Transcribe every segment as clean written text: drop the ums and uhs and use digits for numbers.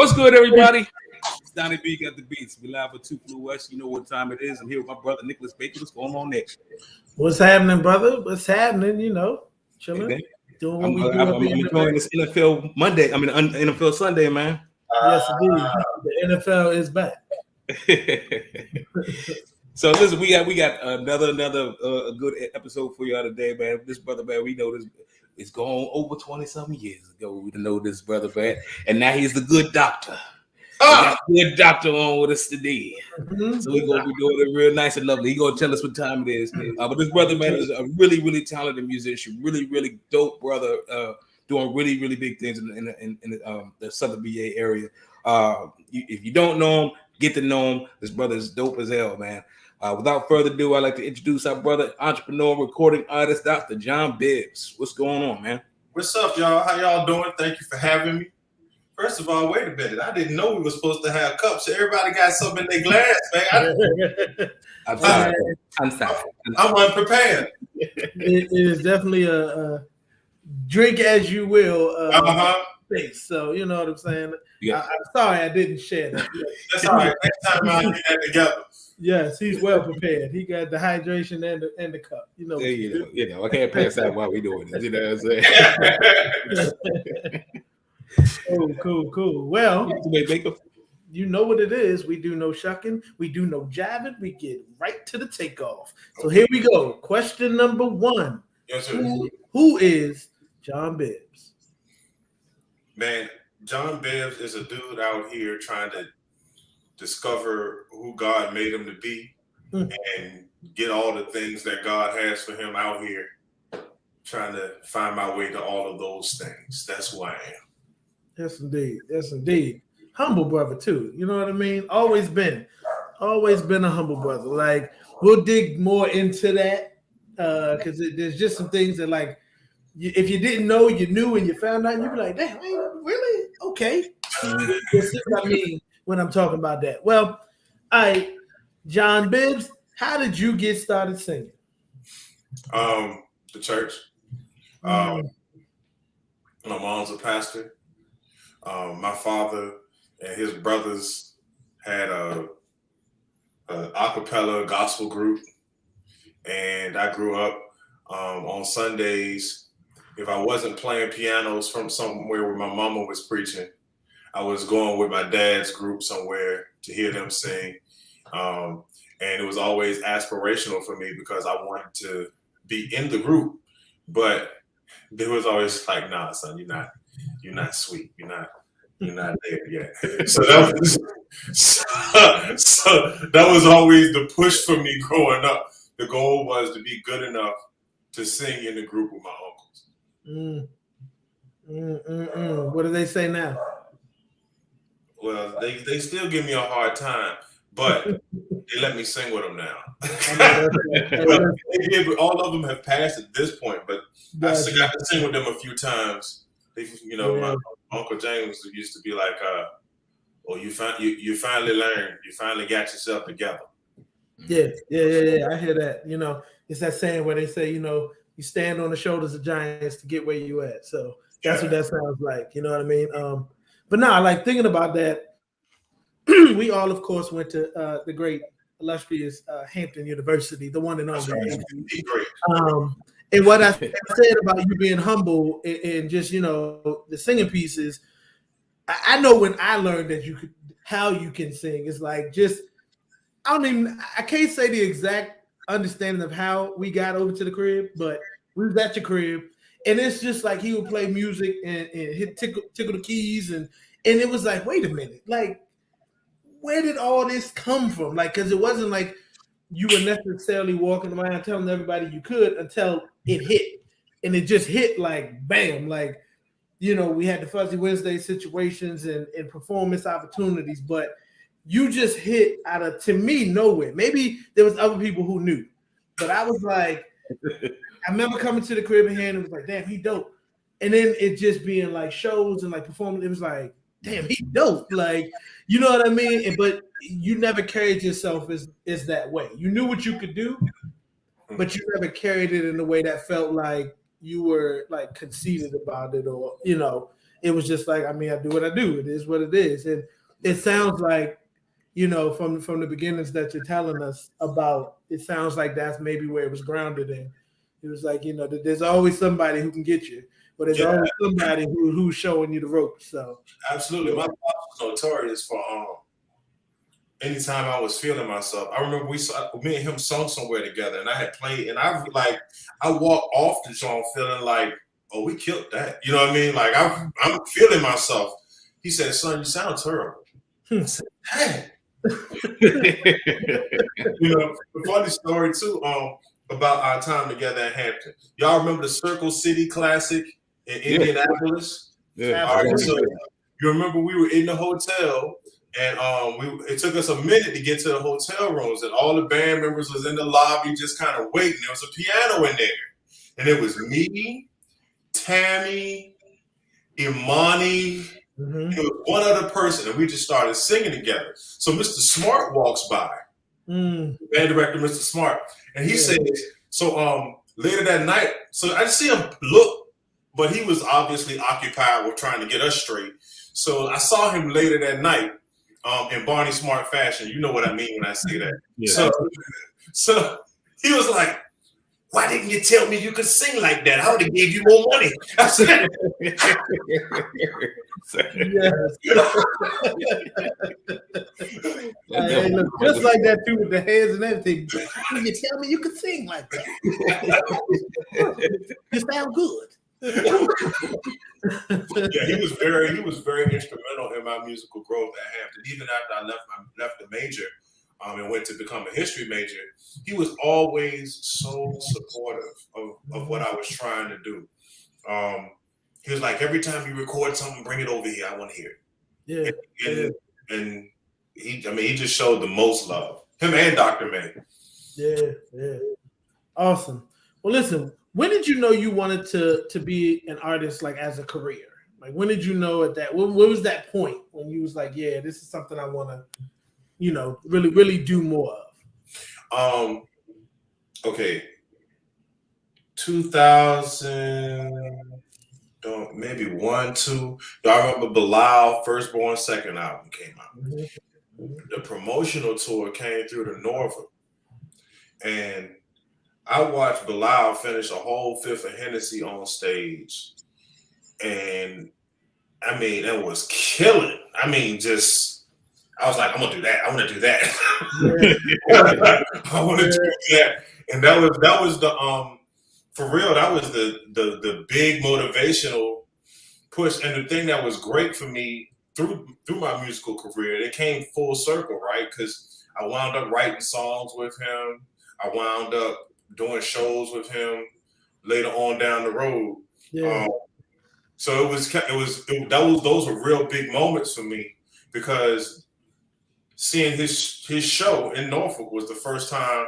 What's good, everybody? It's Donnie B.GotDaBeats. We live with 2 Flu West. You know what time it is. I'm here with my brother Nicholas Baker. What's going on next? What's happening, brother? What's happening? You know, chilling, Hey, doing what we do. I'm enjoying this NFL Monday. NFL Sunday, man. Yes, indeed. The NFL is back. So listen, we got another good episode for y'all today, man. This brother, man, we know this. It's gone over 20-something years ago. We know this brother, man, and now he's the good doctor. We got a good doctor on with us today. Mm-hmm. So we're gonna be doing it real nice and lovely. He's gonna tell us what time it is. But this brother, man, is a really, really talented musician, really, really dope brother, doing really, really big things in the Southern VA area. If you don't know him, get to know him. This brother is dope as hell, man. Without further ado, I'd like to introduce our brother, entrepreneur, recording artist, Dr. Jon Bibbs. What's going on, man? What's up, y'all? How y'all doing? Thank you for having me. First of all, wait a minute. I didn't know we were supposed to have cups. Everybody got something in their glass, man. I'm sorry. I'm unprepared. It is definitely a drink as you will space. So, you know what I'm saying? Yeah. I'm sorry I didn't share that. That's all right. Next time I'll do that together. Yes, he's well prepared. He got the hydration and the cup. You know, I can't pass out while we doing this. You know what I'm saying? Cool. Well, you know what it is. We do no shucking. We do no jabbing. We get right to the takeoff. So here we go. Question number 1. Yes, sir. Who is Jon Bibbs? Man, Jon Bibbs is a dude out here trying to discover who God made him to be and get all the things that God has for him out here, trying to find my way to all of those things. That's who I am. Yes, indeed. Humble brother, too. You know what I mean? Always been a humble brother. Like, we'll dig more into that because there's just some things that, like, if you didn't know, you knew, and you found out, you'd be like, damn, really? Okay. You see what I mean when I'm talking about that. Well, all right, Jon Bibbs, how did you get started singing? The church. My mom's a pastor. My father and his brothers had a cappella gospel group, and I grew up on Sundays. If I wasn't playing pianos from somewhere where my mama was preaching, I was going with my dad's group somewhere to hear them sing. And it was always aspirational for me because I wanted to be in the group. But there was always like, nah, son, you're not sweet. You're not there yet. So that was always the push for me growing up. The goal was to be good enough to sing in the group with my uncles. What do they say now? Well, they still give me a hard time, but they let me sing with them now. All of them have passed at this point, but I still got to sing with them a few times. My Uncle James used to be like, "Oh, you finally learned. You finally got yourself together." Yeah. I hear that. You know, it's that saying where they say, you stand on the shoulders of giants to get where you at. So that's what that sounds like. You know what I mean? But now, like thinking about that, we all, of course, went to the great, illustrious Hampton University, the one and only. And what I said about you being humble and just, the singing pieces, I know when I learned that how you can sing, it's like I can't say the exact understanding of how we got over to the crib, but we was at your crib. And it's just like he would play music and hit tickle the keys. And it was like, wait a minute, like, where did all this come from? Like, because it wasn't like you were necessarily walking around telling everybody you could until it hit. And it just hit like, bam, like, we had the Fuzzy Wednesday situations and performance opportunities, but you just hit out of, to me, nowhere. Maybe there was other people who knew, but I was like, I remember coming to the crib and hearing it was like, damn, he dope. And then it just being like shows and like performance, it was like, damn, he dope. Like, you know what I mean? But you never carried yourself as that way. You knew what you could do, but you never carried it in a way that felt like you were like conceited about it or, it was just like, I mean, I do what I do. It is what it is. And it sounds like, you know, from the beginnings that you're telling us about, it sounds like that's maybe where it was grounded in. It was like, you know, that there's always somebody who can get you, but there's always somebody who's showing you the ropes. So absolutely, my pops was notorious for anytime I was feeling myself. I remember me and him sung somewhere together, and I had played, and I walked off the song feeling like, oh, we killed that. You know what I mean? Like I'm feeling myself. He said, "Son, you sound terrible." I said, "Hey." You know, the funny story too, about our time together in Hampton. Y'all remember the Circle City Classic in Indianapolis? Yeah. All right, so you remember we were in the hotel, and it took us a minute to get to the hotel rooms, and all the band members was in the lobby just kind of waiting. There was a piano in there, and it was me, Tammy, Imani. It was one other person, and we just started singing together. So Mr. Smart walks by, band director Mr. Smart, and he says, so later that night, so I just see him look, but he was obviously occupied with trying to get us straight. So I saw him later that night in Barney Smart fashion. You know what I mean when I say that. Yeah. So he was like, "Why didn't you tell me you could sing like that? I would have gave you more money." I said, hey, look, just like that too with the hands and everything. Why didn't you tell me you could sing like that? You sound good. Yeah, he was very instrumental in my musical growth at Hampton. Even after I left the major and went to become a history major, he was always so supportive of what I was trying to do. He was like, every time you record something, bring it over here. I want to hear it. Yeah. And he just showed the most love. Him and Dr. May. Yeah. Awesome. Well, listen, when did you know you wanted to be an artist, like as a career? Like, when did you know at that? What was that point when you was like, yeah, this is something I want to, you know, really do more of? Okay. 2000, maybe 1, 2. Y'all remember Bilal, Firstborn second album came out. The promotional tour came through to Norfolk, and I watched Bilal finish a whole fifth of Hennessy on stage, and I mean, it was killing. I mean, I was like, I'm gonna do that. I want to do that. I want to do that. And that was the for real. That was the big motivational push. And the thing that was great for me through my musical career, it came full circle, right? Because I wound up writing songs with him. I wound up doing shows with him later on down the road. Yeah. So those were real big moments for me, because seeing his show in Norfolk was the first time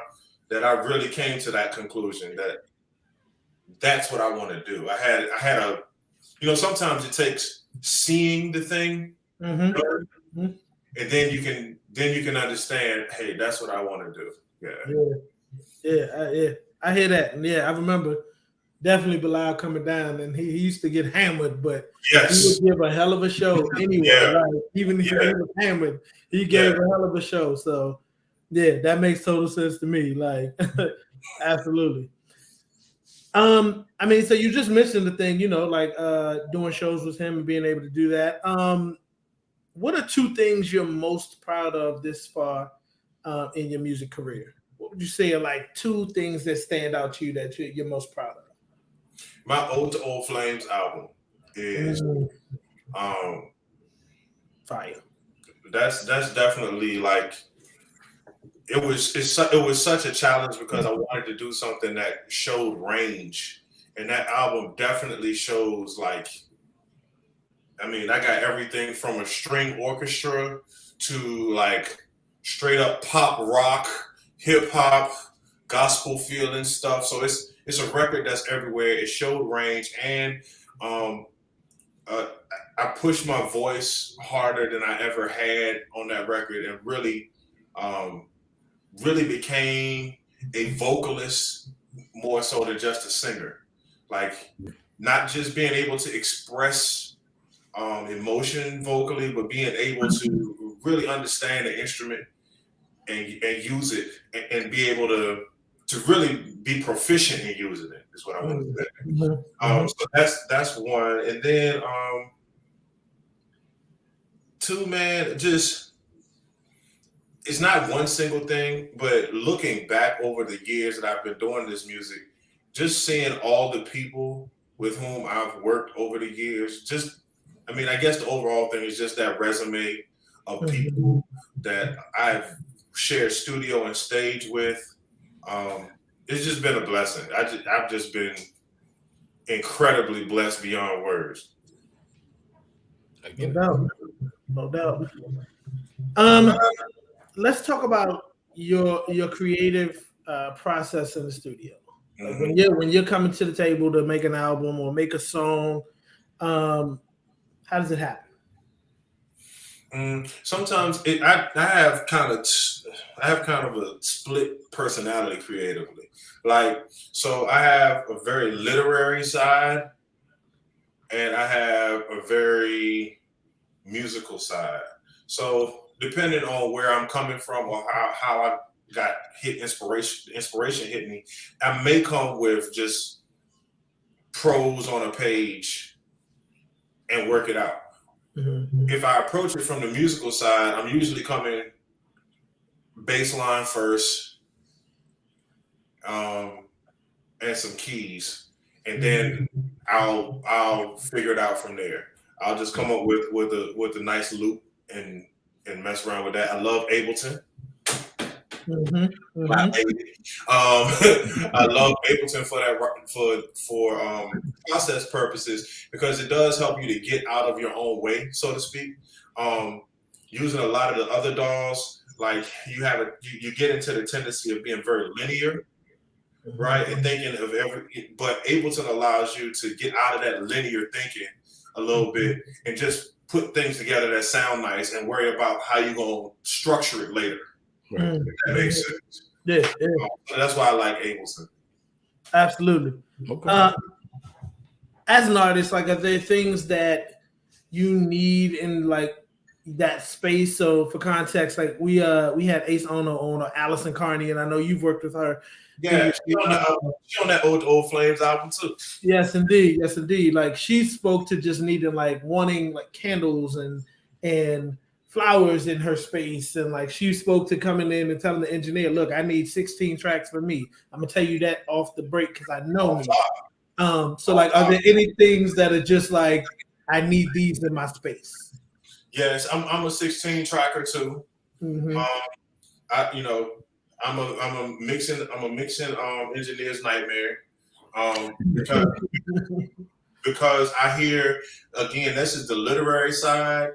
that I really came to that conclusion that that's what I want to do. I had a, you know, sometimes it takes seeing the thing, and then you can understand, hey, that's what I want to do. Yeah. I hear that, and I remember definitely Bilal coming down, and he used to get hammered, but he would give a hell of a show anyway. Right? Even if he was hammered, he gave a hell of a show. So that makes total sense to me. Like, absolutely. I mean, so you just mentioned the thing, you know, like doing shows with him and being able to do that. What are 2 things you're most proud of this far in your music career? What would you say are like 2 things that stand out to you that you're most proud of? My Ode to Old Flames album is fire. That's definitely like, it was such a challenge, because I wanted to do something that showed range, and that album definitely shows, like, I mean, I got everything from a string orchestra to like straight up pop rock, hip hop, gospel feeling stuff. So it's a record that's everywhere. It showed range, and I pushed my voice harder than I ever had on that record, and really became a vocalist more so than just a singer. Like, not just being able to express emotion vocally, but being able to really understand the instrument and use it and be able to really be proficient in using it is what I want to say. So that's one. And then two, man, just it's not one single thing, but looking back over the years that I've been doing this music, just seeing all the people with whom I've worked over the years, I guess the overall thing is just that resume of people that I've shared studio and stage with. It's just been a blessing. I've just been incredibly blessed beyond words. No doubt. Let's talk about your creative process in the studio. Like when you're coming to the table to make an album or make a song, how does it happen? Sometimes I have kind of a split personality creatively. Like, so I have a very literary side and I have a very musical side. So depending on where I'm coming from or how I got hit inspiration hit me, I may come with just prose on a page and work it out. If I approach it from the musical side, I'm usually coming bass line first, and some keys, and then I'll figure it out from there. I'll just come up with a nice loop and mess around with that. I love Ableton. My baby. I love Ableton for that for process purposes because it does help you to get out of your own way, so to speak. Using a lot of the other DAWs, like you get into the tendency of being very linear, right? And thinking of but Ableton allows you to get out of that linear thinking a little bit and just put things together that sound nice and worry about how you're gonna structure it later. Right. If that makes sense. Yeah. So that's why I like Ableton. Absolutely. Okay. As an artist, like, are there things that you need in like that space? So for context, like we had Ace Ono on Allison Carney, and I know you've worked with her. Yeah, she on that old Flames album too. Yes, indeed. Like she spoke to just needing wanting candles and flowers in her space, and she spoke to coming in and telling the engineer, look, I need 16 tracks for me. I'm gonna tell you that off the break because I know me. So are there any things that are just I need these in my space? Yes, I'm a 16 tracker too. I'm a mixing engineer's nightmare. Because I hear, again, this is the literary side.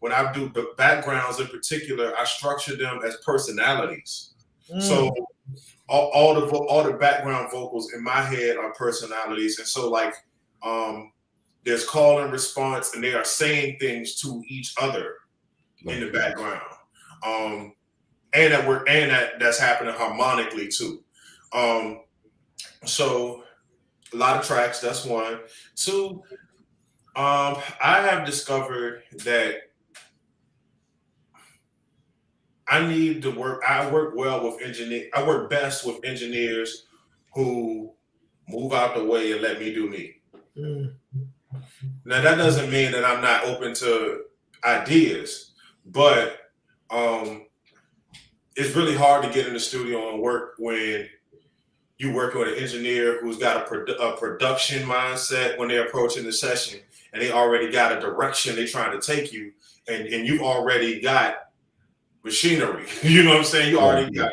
When I do the backgrounds in particular, I structure them as personalities. So all the background vocals in my head are personalities, and so there's call and response, and they are saying things to each other in the background, and that's happening harmonically too. So a lot of tracks. That's one. Two. I have discovered that I need to work. I work well with engineers. I work best with engineers who move out the way and let me do me. Now that doesn't mean that I'm not open to ideas, but it's really hard to get in the studio and work when you're working with an engineer who's got a production mindset when they're approaching the session, and they already got a direction they're trying to take you, and you've already got machinery. You know what I'm saying? You already got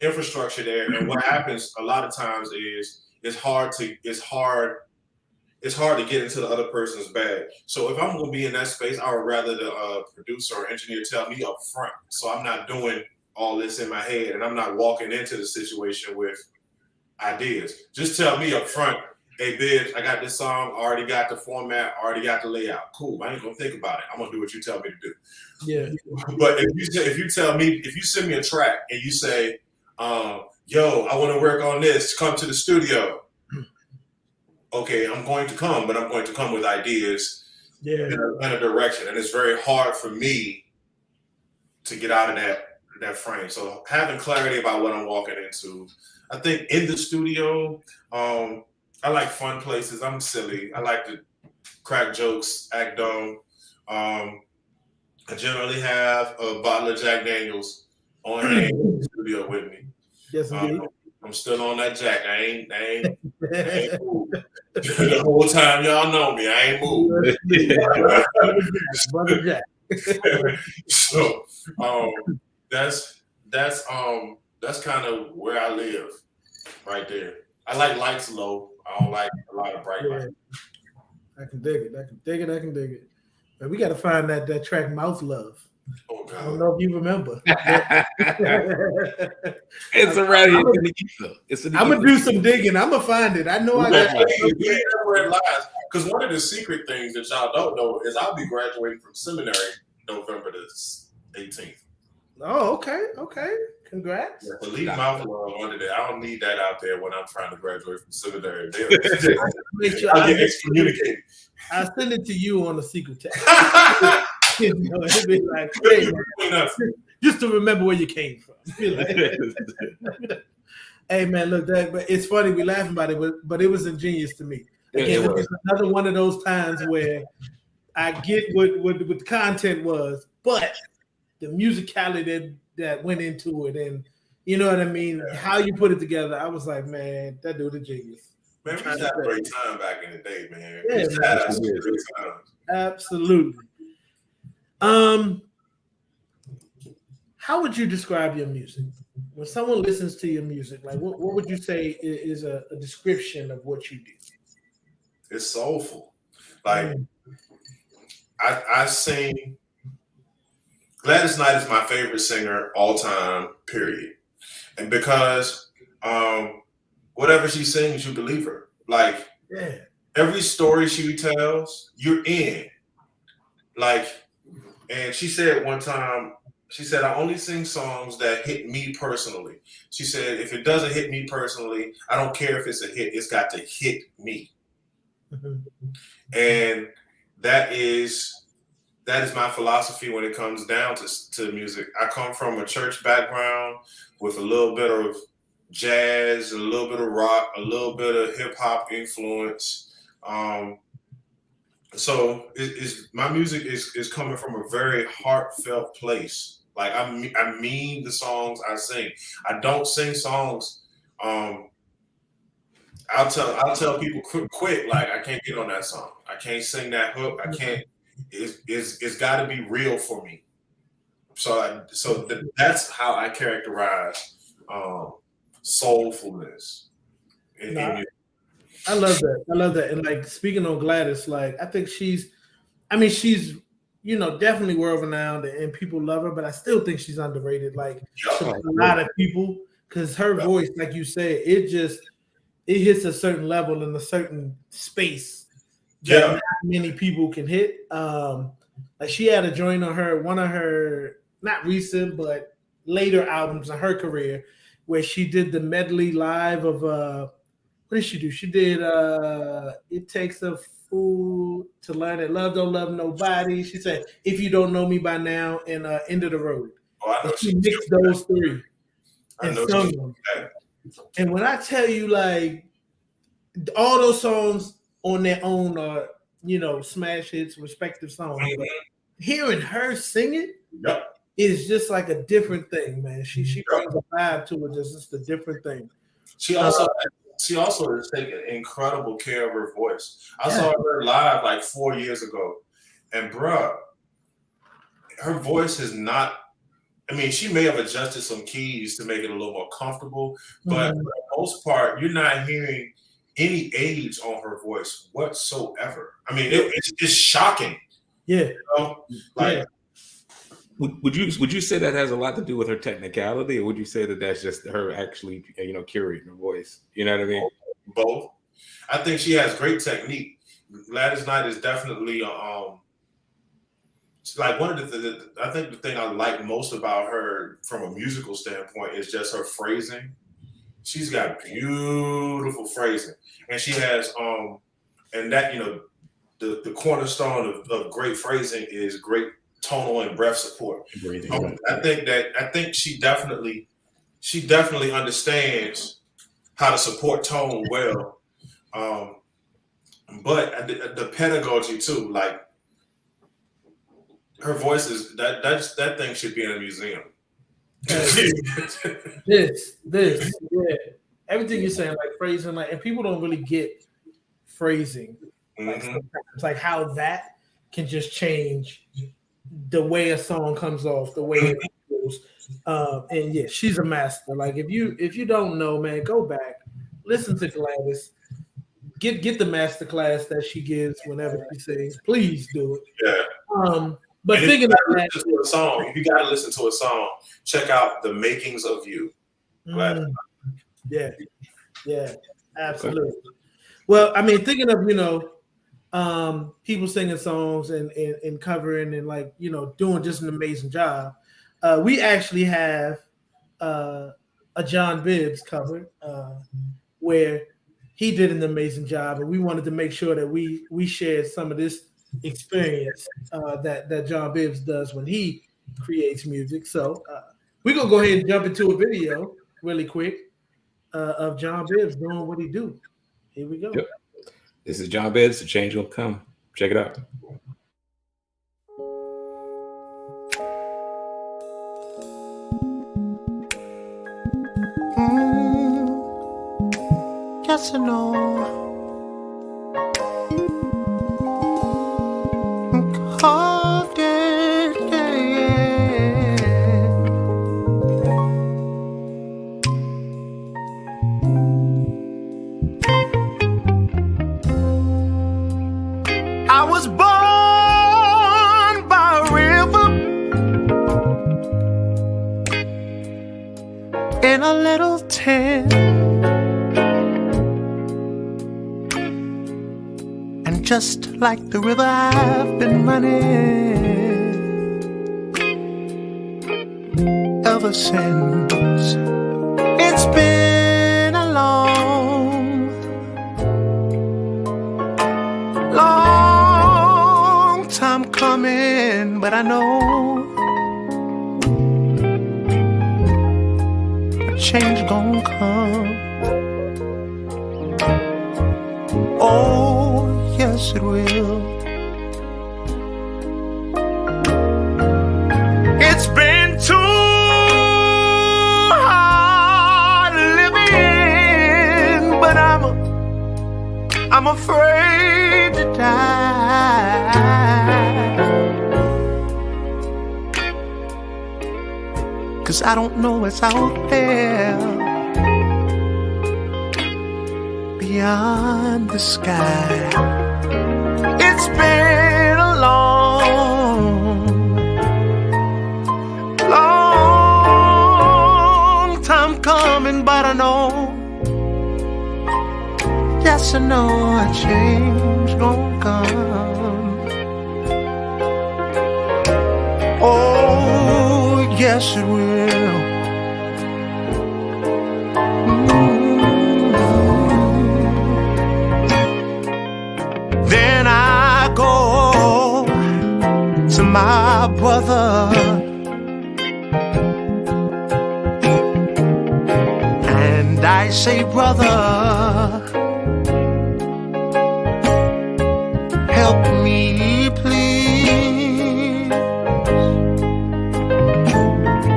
infrastructure there. And what happens a lot of times is it's hard to get into the other person's bag. So if I'm gonna be in that space, I would rather the producer or engineer tell me up front, so I'm not doing all this in my head and I'm not walking into the situation with ideas. Just tell me up front, hey Bibbs, I got this song, already got the format, already got the layout. Cool, I ain't gonna think about it. I'm gonna do what you tell me to do. Yeah. But if you send me a track and you say, yo, I want to work on this, come to the studio. okay, I'm going to come, but I'm going to come with ideas Yeah. in a direction. And it's very hard for me to get out of that frame. So having clarity about what I'm walking into. I think in the studio, I like fun places. I'm silly. I like to crack jokes, act dumb. I generally have a bottle of Jack Daniels on hand in the studio with me. Yes, indeed. I'm still on that Jack. I ain't moved. The whole time y'all know me, I ain't moved. Brother Jack. So that's kind of where I live, right there. I like lights low. I don't like a lot of bright lights. I can dig it. I can dig it. But we got to find that track "Mouth Love." Oh God. I don't know if you remember. It's around here in the ether. I'm gonna do some digging. I'm gonna find it. I know I got where it lies. Because one of the secret things that y'all don't know is I'll be graduating from seminary November the 18th. Oh, okay. Congrats. Yeah, so leave mouth alone under there. I don't need that out there when I'm trying to graduate from seminary. I'll get excommunicated. I'll send it to you on a secret text. You know, it'd be like, hey, just to remember where you came from. Hey man, look, but it's funny we laughing about it, but it was ingenious to me. Again, it's another one of those times where I get what the content was, but the musicality that went into it, and you know what I mean, how you put it together. I was like, man, that dude a genius. Man, we had a great time back in the day, man. Yeah, absolutely. How would you describe your music? When someone listens to your music, like what would you say is a description of what you do? It's soulful. Like I sing. Gladys Knight is my favorite singer all time, period. And because whatever she sings, you believe her. Like every story she tells, you're in. Like, and she said one time, she said, I only sing songs that hit me personally. She said, if it doesn't hit me personally, I don't care if it's a hit, it's got to hit me. And that is my philosophy when it comes down to music. I come from a church background with a little bit of jazz, a little bit of rock, a little bit of hip hop influence. So my music is coming from a very heartfelt place. Like I mean the songs I sing. I don't sing songs. I'll tell people quick, like I can't get on that song. I can't sing that hook. I can't. It's got to be real for me. So that's how I characterize soulfulness. I love that. And like speaking on Gladys, like I think she's definitely world renowned and people love her, but I still think she's underrated. Like a lot of people, because her voice, like you said, it hits a certain level in a certain space that not many people can hit. Like she had a joint on one of her not recent but later albums in her career where she did the medley live of what did she do? She did It Takes a Fool to Learn That Love Don't Love Nobody. She said, If You Don't Know Me By Now, and End of the Road. She mixed those three and sung them. And when I tell you, like, all those songs on their own are, smash hits, respective songs. But hearing her sing it is just like a different thing, man. She brings a vibe to it, just a different thing. She also has taken incredible care of her voice. I saw her live like 4 years ago, and bruh, her voice is not. I mean, she may have adjusted some keys to make it a little more comfortable, but for the most part, you're not hearing any age on her voice whatsoever. I mean, it's just shocking. Yeah. Would you say that has a lot to do with her technicality, or would you say that that's just her actually, curating her voice? You know what I mean? Both. I think she has great technique. Gladys Knight is definitely like one of I think the thing I like most about her from a musical standpoint is just her phrasing She's got beautiful phrasing, and she has and that the cornerstone of great phrasing is great tonal and breath support. I think she definitely understands how to support tone well, but the pedagogy too. Like her voice is that thing should be in a museum. this, yeah. Everything you're saying, like phrasing, like, and people don't really get phrasing. Like, it's like how that can just change the way a song comes off, the way it goes. And yeah, she's a master. Like if you don't know, man, go back, listen to Gladys, get the master class that she gives whenever she sings. Please do it. Yeah. But and thinking of that, if you got to listen to a song, check out The Makings of You. Yeah, absolutely. Okay. Well, I mean, thinking of people singing songs and covering and like doing just an amazing job. We actually have a Jon Bibbs cover where he did an amazing job, and we wanted to make sure that we shared some of this experience that Jon Bibbs does when he creates music. So we're gonna go ahead and jump into a video really quick of Jon Bibbs doing what he do. Here we go. Yep. This is Jon Bibbs. The change will come. Check it out. Yes and no. Oh, yeah. I was born by a river in a little tent, and just like the river I've been running ever since. It's been a long time coming, but I know a change gon' come. Oh, yes it will. It's been too hard living, but I'm afraid to die. 'Cause I don't know what's out there beyond the sky. It's been a long time coming, but I know, yes I know a change gon' come. Oh, yes it will. Then I go to my brother and I say, brother, help me please.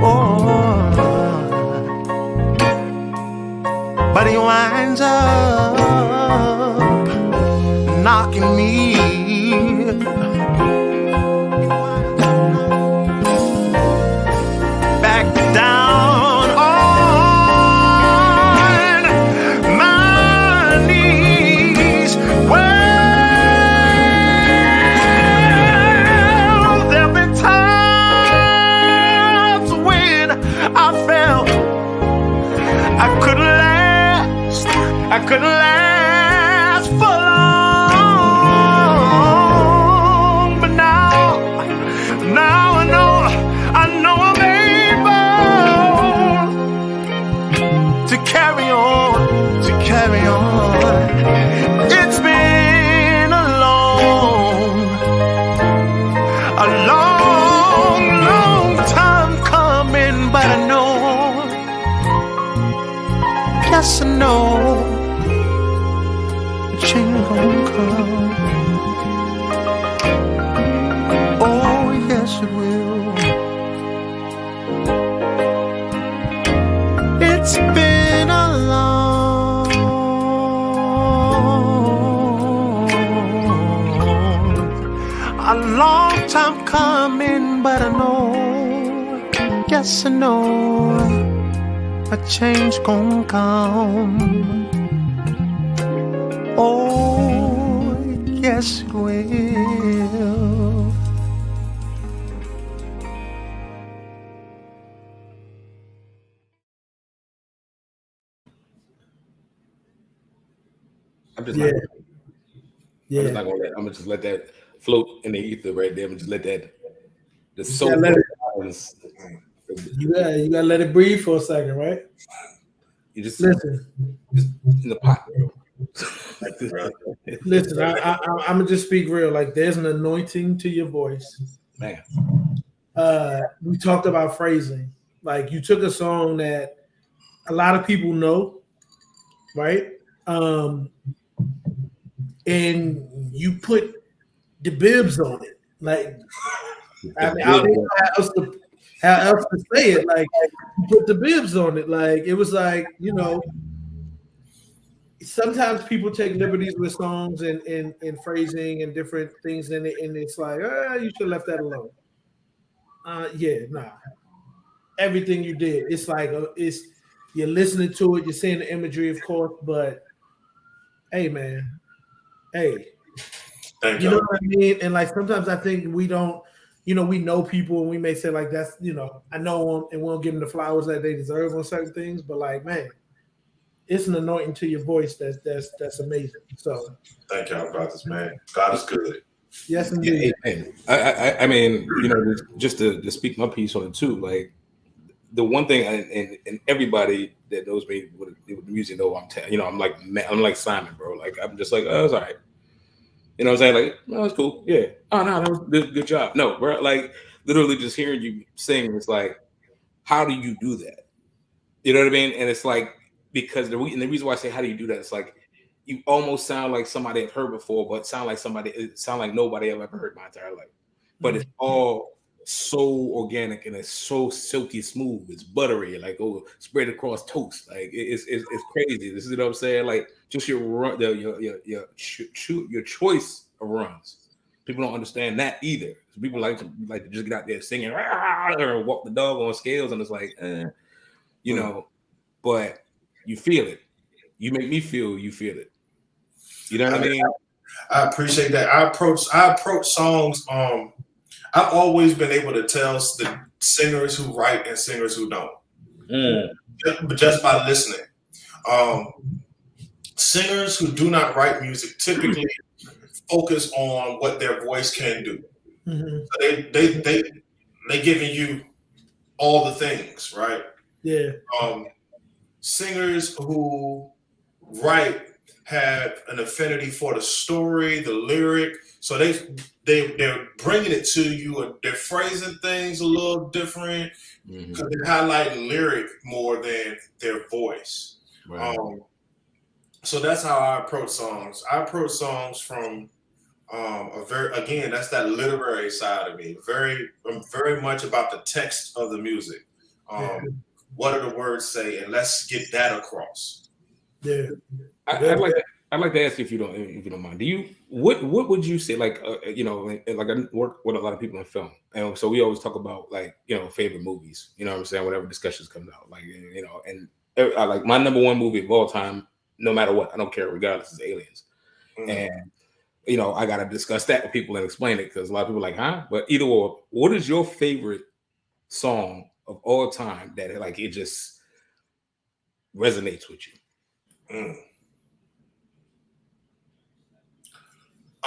Oh, but he winds up knocking me back down on my knees. Well, yes and no. Change gonna come. Oh, yes it will. It's been a long time coming, but I know, yes I know, a change gon' come. Oh, yes it will. I'm just Yeah. not. Yeah. I'm just not gonna let. I'm gonna just let that float in the ether right there. And just let that. The You soul. gotta let You gotta let it breathe for a second, right? You just Listen. in the pot. Listen, I'm gonna just speak real. Like, there's an anointing to your voice. Man. We talked about phrasing. Like, you took a song that a lot of people know, right? And you put the bibs on it. Like, I mean, I don't know how else to say it. Like, you put the bibs on it. Like, it was like, you know, sometimes people take liberties with songs and phrasing and different things in it, and it's like, you should have left that alone. Nah. Everything you did, it's like you're listening to it, you're seeing the imagery, of course, but hey, man, hey, Thank you you. know what I mean? And like sometimes I think we don't, we know people and we may say like that's, I know them and we don't give them the flowers that they deserve on certain things, but like, man, it's an anointing to your voice that's amazing. So thank y'all, brothers, man. God is good. Yes, indeed. Yeah, I mean, just to speak my piece on it too. Like the one thing, and everybody that knows me with the music know I'm like Simon, bro. Like I'm just like, oh, it's all right. You know what I'm saying? Like, no, it's cool. Yeah. Oh no, that was good job. No, bro. Like literally just hearing you sing, it's like, how do you do that? You know what I mean? And it's like because the reason why I say how do you do that? It's like you almost sound like somebody I've heard before, but sound like nobody I've ever heard my entire life. But it's all so organic and it's so silky smooth. It's buttery, like spread across toast. Like it's crazy. This is what I'm saying. Like just your choice of runs. People don't understand that either. So people like to just get out there singing or walk the dog on scales, and it's like, but you feel it. You make me feel you feel it. You know what I mean? I appreciate that. I approach songs. I've always been able to tell the singers who write and singers who don't, just by listening. Singers who do not write music typically focus on what their voice can do. So they giving you all the things, right? Yeah. Singers who write have an affinity for the story, the lyric. So they're bringing it to you, and they're phrasing things a little different because they're highlighting lyric more than their voice. Right. So that's how I approach songs. I approach songs from that's that literary side of me. I'm very much about the text of the music. What do the words say, and let's get that across. Yeah. I'd like to ask you if you don't mind. What would you say, like like I work with a lot of people in film, and so we always talk about like favorite movies. You know what I'm saying? Whatever discussions comes out, like and I like my number one movie of all time, no matter what, I don't care, regardless, is Aliens. And I gotta discuss that with people and explain it because a lot of people are like, huh? But either or, what is your favorite song of all time that like it just resonates with you?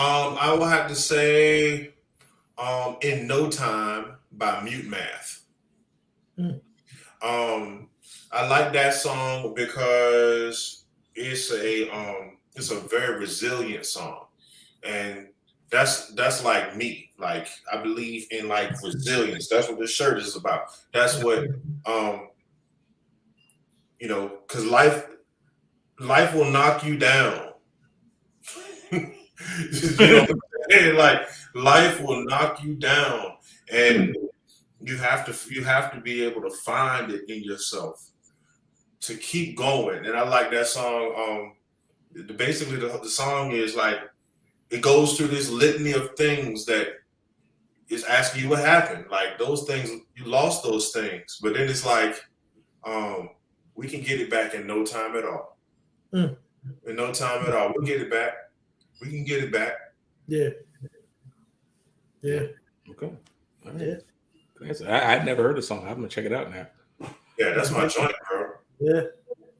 I will have to say In No Time by Mute Math. I like that song because it's a very resilient song. And that's like me. Like I believe in like resilience. That's what this shirt is about. That's what because life will knock you down. You know what I'm saying? Like life will knock you down, and you have to be able to find it in yourself to keep going. And I like that song. Basically, the song is like it goes through this litany of things that is asking you what happened. Like those things, you lost those things, but then it's like we can get it back in no time at all. In no time at all, we'll get it back. We can get it back. Yeah. Okay. All right. Yeah. I'd never heard the song. I'm gonna check it out now. Yeah, that's my joint, bro. Yeah.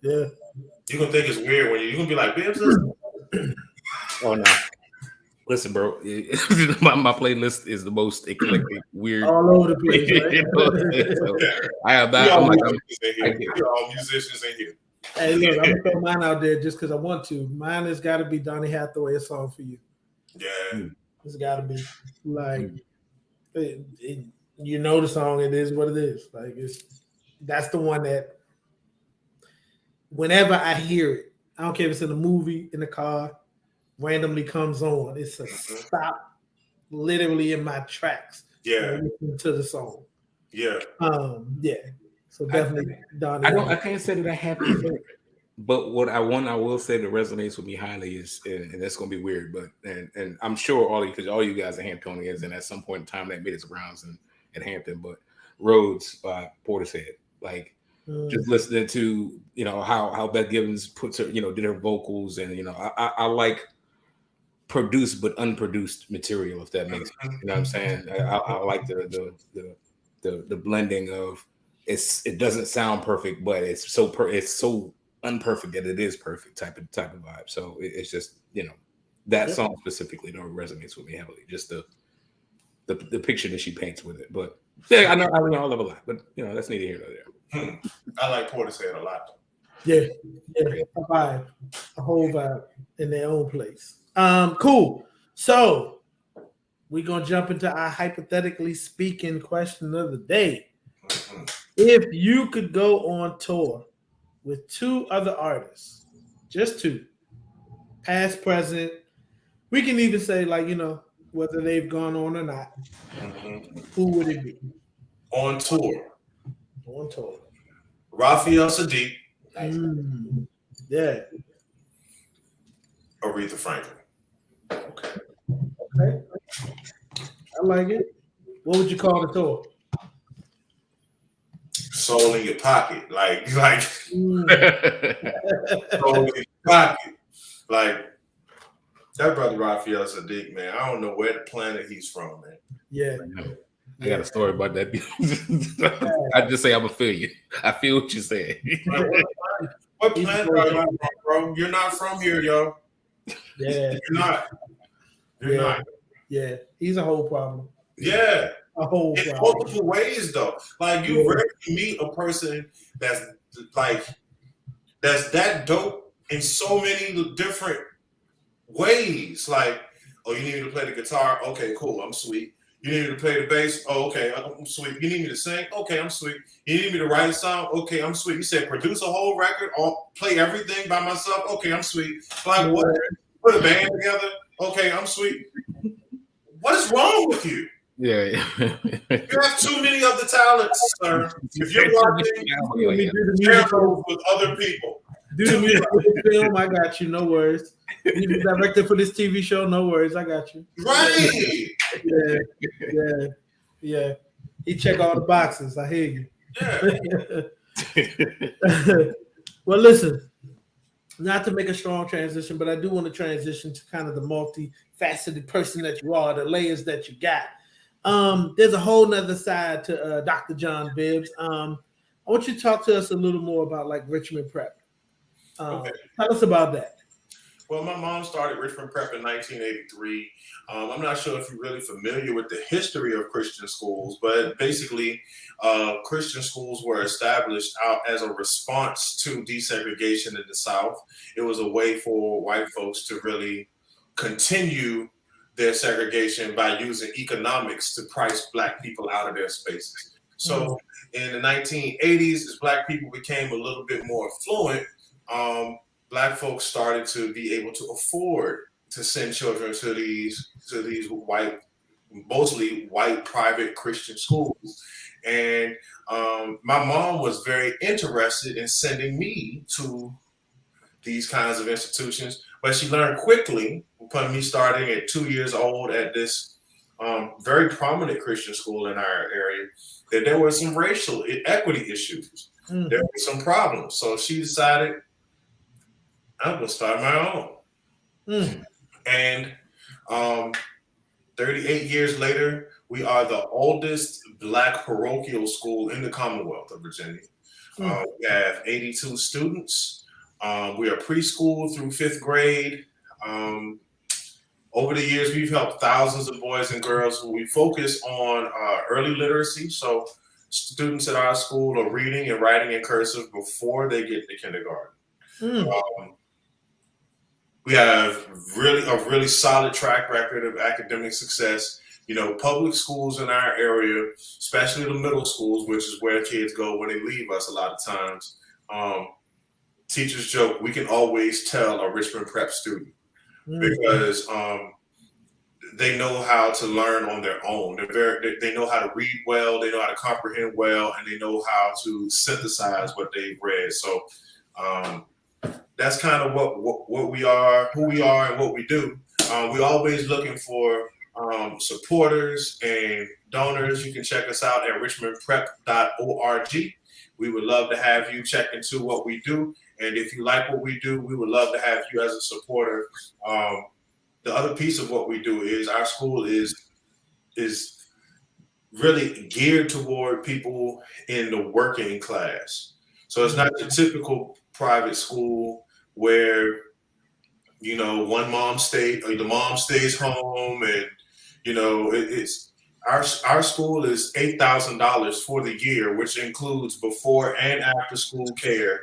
You're gonna think it's weird when you're gonna be like, Bibbs. Oh no. Listen, bro. My playlist is the most eclectic, weird, all over the place. Right? So I have that. I'm like, you're all musicians in here. Hey, look, I'm gonna throw mine out there just because I want to. Mine has got to be Donnie Hathaway, A Song for You. Yeah, it's got to be like, you know the song. It is what it is. Like that's the one that whenever I hear it, I don't care if it's in a movie, in the car, randomly comes on. It's a stop, literally in my tracks. Yeah, listen to the song. Yeah. Yeah. So definitely Donnie. I can't say that I have a favorite, but what I will say that resonates with me highly is, and that's gonna be weird, but and I'm sure all you guys are Hamptonians, and at some point in time that made its rounds in Hampton, but Roads by Portishead, like just listening to how Beth Gibbons puts her, did her vocals, and I like produced but unproduced material, if that makes sense. You know what I'm saying? I like the blending of it doesn't sound perfect, but it's so unperfect that it is perfect type of vibe. So it's just that song specifically resonates with me heavily. Just the picture that she paints with it. But yeah, I know I love a lot, but that's neither here nor there. I like Portishead a lot. Yeah, a vibe, a whole vibe in their own place. Cool. So we're gonna jump into our hypothetically speaking question of the day. If you could go on tour with two other artists, just two, past, present, we can even say whether they've gone on or not, who would it be? On tour. On tour. Raphael Sadiq. Yeah. Aretha Franklin. Okay. I like it. What would you call the tour? Soul in your pocket. Like soul in your pocket. Like that brother Raphael Sadiq, man. I don't know where the planet he's from, man. Yeah. I got a story about that. I just say I'm a feel you. I feel what you said. What planet are you from, bro? You're not from here, yo. Yeah. You're not. You're not. Yeah. He's a whole problem. Yeah. A whole in problem. multiple ways, though. Like you rarely meet a person that's that dope in so many different ways. Like, oh, you need me to play the guitar? Okay, cool. I'm sweet. You need me to play the bass? Oh, okay, I'm sweet. You need me to sing? Okay, I'm sweet. You need me to write a song? Okay, I'm sweet. You said produce a whole record or play everything by myself? Okay, I'm sweet. Like what? Put a band together? Okay, I'm sweet. What is wrong with you? Yeah. You have too many of the talents, sir. If you're working, share those with other people. Do the music film, I got you. No worries. You the director for this TV show, no worries. I got you. Right. Yeah. He check all the boxes. I hear you. Yeah. Well, listen, not to make a strong transition, but I do want to transition to kind of the multifaceted person that you are, the layers that you got. There's a whole nother side to Dr. Jon Bibbs. I want you to talk to us a little more about like Richmond Prep. Okay. Tell us about that. Well, my mom started Richmond Prep in 1983. I'm not sure if you're really familiar with the history of Christian schools, but basically Christian schools were established out as a response to desegregation in the South. It was a way for white folks to really continue their segregation by using economics to price Black people out of their spaces. So in the 1980s, as Black people became a little bit more affluent, Black folks started to be able to afford to send children to these white, mostly white private Christian schools. And my mom was very interested in sending me to these kinds of institutions, but she learned quickly, upon me starting at 2 years old at this very prominent Christian school in our area, that there were some racial equity issues. There were some problems. So she decided, I'm going to start my own. And 38 years later, we are the oldest Black parochial school in the Commonwealth of Virginia. We have 82 students. We are preschool through 5th grade. Over the years, we've helped thousands of boys and girls. We focus on early literacy. So students at our school are reading and writing in cursive before they get to kindergarten. We have a really solid track record of academic success. You know, public schools in our area, especially the middle schools, which is where kids go when they leave us a lot of times. Teachers joke, we can always tell a Richmond Prep student because they know how to learn on their own. They know how to read well, they know how to comprehend well, and they know how to synthesize what they've read. So that's kind of what we are, who we are, and what we do. We're always looking for supporters and donors. You can check us out at richmondprep.org. We would love to have you check into what we do. And if you like what we do, we would love to have you as a supporter. The other piece of what we do is our school is really geared toward people in the working class. So it's not the typical private school where, you know, the mom stays home, and, you know, it's our school is $8,000 for the year, which includes before and after school care,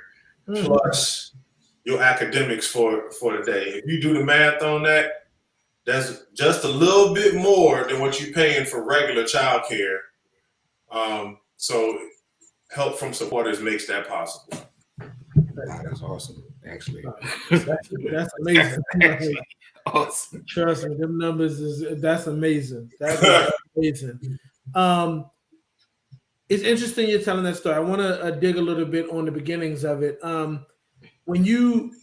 plus your academics for the day. If you do the math on that, that's just a little bit more than what you're paying for regular childcare. So help from supporters makes that possible. That's awesome, actually. That's amazing. Awesome. Trust me, them numbers that's amazing. That's amazing. It's interesting you're telling that story. I want to dig a little bit on the beginnings of it. When you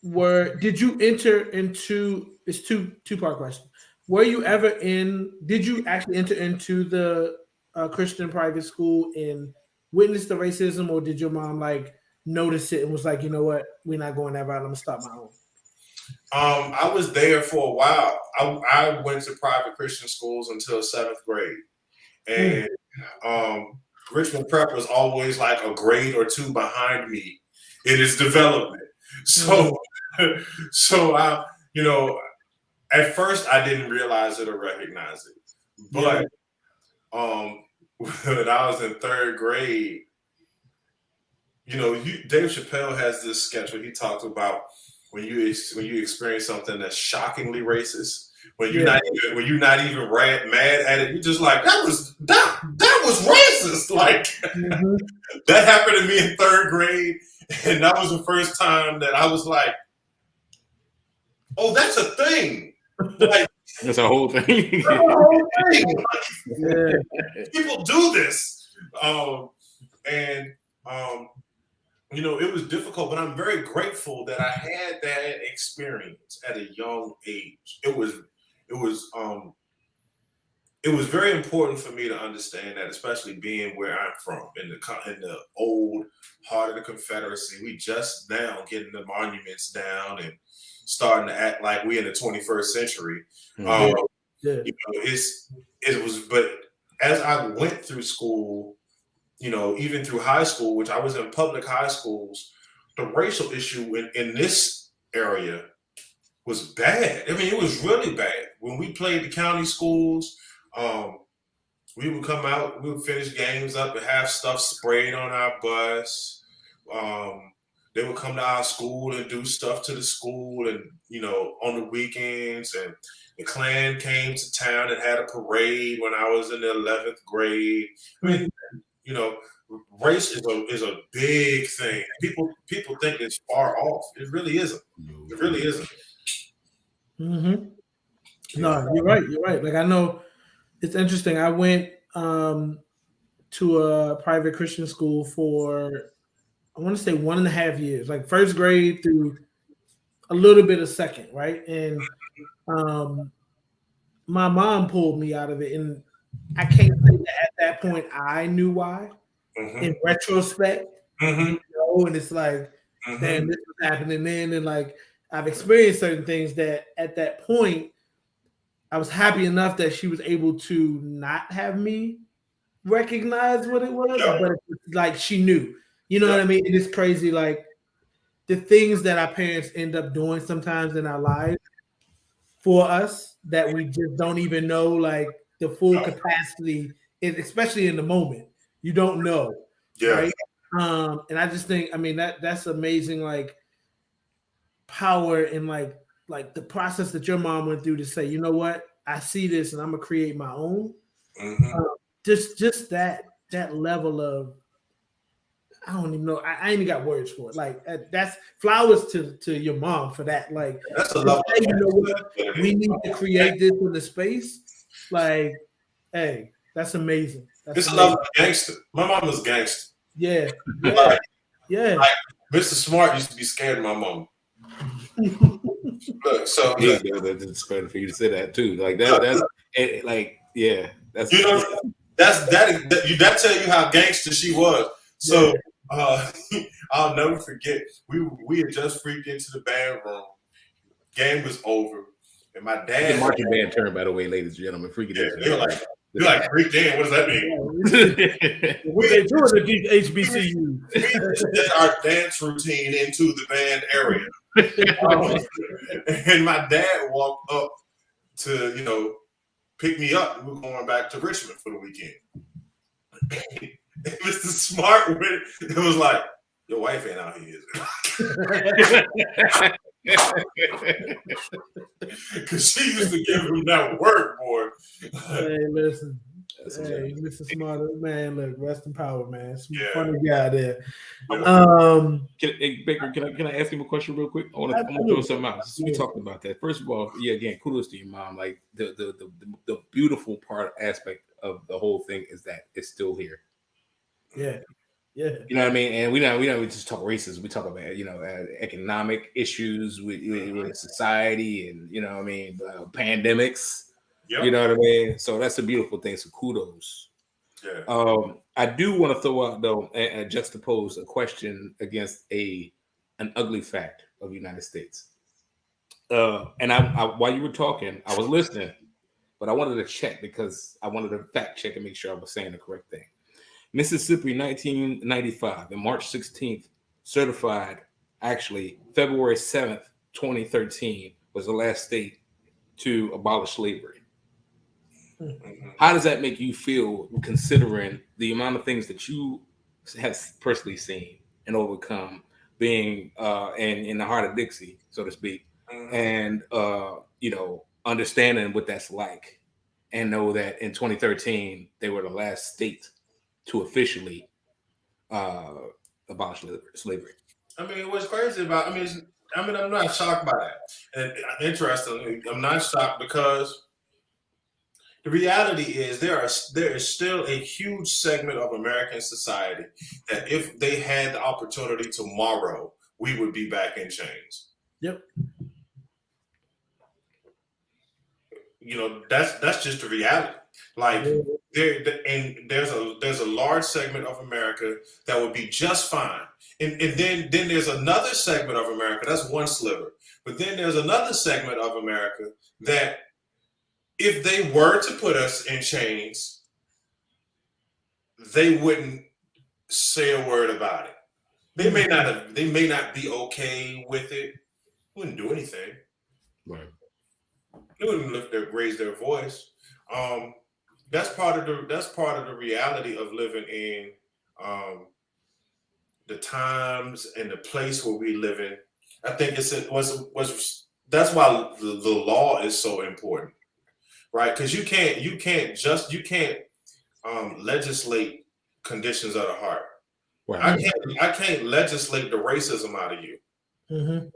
did you enter into, it's two-part question. Did you actually enter into the Christian private school and witness the racism, or did your mom like notice it and was like, you know what, we're not going that route, I'm gonna start my own? I was there for a while. I went to private Christian schools until 7th grade. And Richmond Prep was always like a grade or two behind me in its development. So I, you know, at first I didn't realize it or recognize it. But when I was in 3rd grade, you know, Dave Chappelle has this sketch where he talks about when you experience something that's shockingly racist, when you're not even mad at it, you're just like, that was racist. Like that happened to me in 3rd grade, and that was the first time that I was like, oh, that's a thing. Like, that's a whole thing. People do this, you know, it was difficult, but I'm very grateful that I had that experience at a young age. It was very important for me to understand that, especially being where I'm from, in the old heart of the Confederacy. We just now getting the monuments down and starting to act like we in the 21st century. You know, it was, but as I went through school, you know, even through high school, which I was in public high schools, the racial issue in this area was bad. I mean, it was really bad. When we played the county schools, we would come out, we would finish games up and have stuff sprayed on our bus. They would come to our school and do stuff to the school, and, you know, on the weekends. And the Klan came to town and had a parade when I was in the 11th grade. I mean, You know, race is a big thing. People think it's far off. It really isn't. It really isn't. Mm-hmm. No, you're right. You're right. Like I know it's interesting. I went to a private Christian school for I want to say 1.5 years, like first grade through a little bit of second, right? And my mom pulled me out of it, and I can't say that at that point I knew why. In retrospect, you know, and it's like, damn, this was happening then, and like I've experienced certain things that at that point I was happy enough that she was able to not have me recognize what it was, but it's like she knew. You know what I mean? It is crazy, like the things that our parents end up doing sometimes in our lives for us that we just don't even know, like the full capacity, especially in the moment. You don't know, right? And I just think, I mean, that's amazing, like power and like the process that your mom went through to say, you know what, I see this and I'm gonna create my own. Just that level of, I don't even know. I ain't even got words for it. Like that's flowers to your mom for that. Like that's a level. Hey, you know what? We need to create this in the space. Like, hey, that's amazing. It's a level of gangster. My mom was gangster. Yeah, Like Mr. Smart used to be scared of my mom. Look, so yeah, that's better for you to say that too. Like that's like that's you know that tell you how gangster she was. So I'll never forget. We had just freaked into the band room. Game was over, and my dad. The marching band term, by the way, ladies and gentlemen. Freaking you're like freaked in. What does that mean? What they doing at these HBCUs? We did our dance routine into the band area. And my dad walked up to, pick me up. We were going back to Richmond for the weekend. Mr. Smart with it was like, your wife ain't out here, is it? Because she used to give him that work, boy. Hey, listen. Hey, Mr. Smart, man, look, rest in power, man. Some funny guy there. Baker, can I ask him a question real quick? I want to throw something out. We talked about that. First of all, again, kudos to your mom. Like the beautiful aspect of the whole thing is that it's still here. Yeah. Yeah. You know what I mean? And we just talk racism. We talk about, economic issues with society and, pandemics. Yep. You know what I mean? So that's a beautiful thing. So kudos. Yeah. I do want to throw out, though, and juxtapose a question against an ugly fact of the United States. And I while you were talking, I was listening, but I wanted to check because I wanted to fact check and make sure I was saying the correct thing. Mississippi, 1995, and March 16th, certified, actually, February 7th, 2013, was the last state to abolish slavery. How does that make you feel, considering the amount of things that you have personally seen and overcome, being in the heart of Dixie, so to speak, and understanding what that's like, and know that in 2013 they were the last state to officially abolish slavery? I mean, what's crazy about? I'm not shocked by that. And interestingly, I'm not shocked because the reality is there is still a huge segment of American society that if they had the opportunity tomorrow, we would be back in chains. Yep. That's just the reality. Like there's a large segment of America that would be just fine. And then there's another segment of America, that's one sliver. But then there's another segment of America that if they were to put us in chains, they wouldn't say a word about it. They may not be okay with it. Wouldn't do anything. Right. They wouldn't raise their voice. That's part of the reality of living in the times and the place where we live in. I think that's why the law is so important, right? Because you can't legislate conditions of the heart. Wow. I can't legislate the racism out of you. Mm-hmm.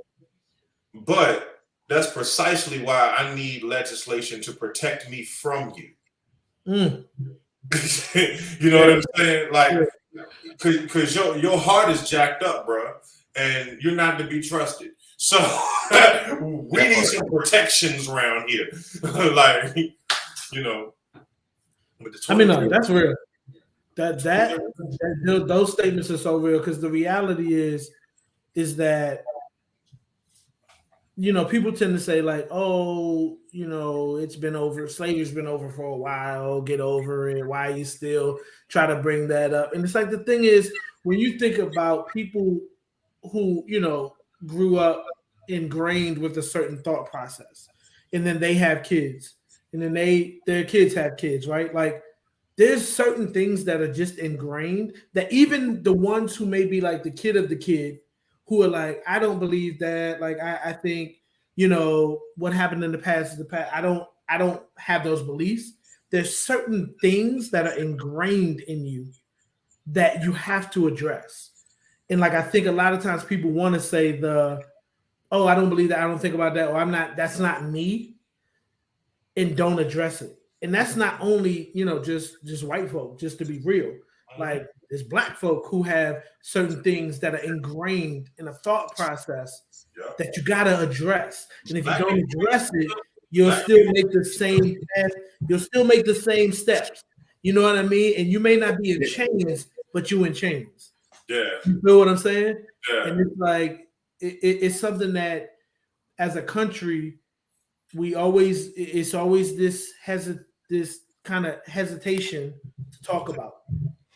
But that's precisely why I need legislation to protect me from you. Mm. You know what I'm saying? Like, because your heart is jacked up, bro, and you're not to be trusted. So we need some protections around here. Like, you know. I mean, no, that's real. Those statements are so real, because the reality is that, you know, people tend to say like, oh, you know, it's been over, slavery's been over for a while, get over it. Why you still try to bring that up? And it's like, the thing is, when you think about people who, you know, grew up ingrained with a certain thought process, and then they have kids, and then their kids have kids, right? Like, there's certain things that are just ingrained, that even the ones who may be like the kid of the kid, who are like, I don't believe that. Like, I think, you know, what happened in the past is the past. I don't have those beliefs. There's certain things that are ingrained in you that you have to address. And like, I think a lot of times people want to say oh, I don't believe that, I don't think about that, or that's not me, and don't address it. And that's not only, you know, just white folk, just to be real. Like, there's black folk who have certain things that are ingrained in a thought process that you got to address. And if you don't address it, you'll still make the same path. You'll still make the same steps. You know what I mean? And you may not be in chains, but you in chains. Yeah. You feel what I'm saying? Yeah. And it's like, it's something that as a country, it's always this kind of hesitation to talk about,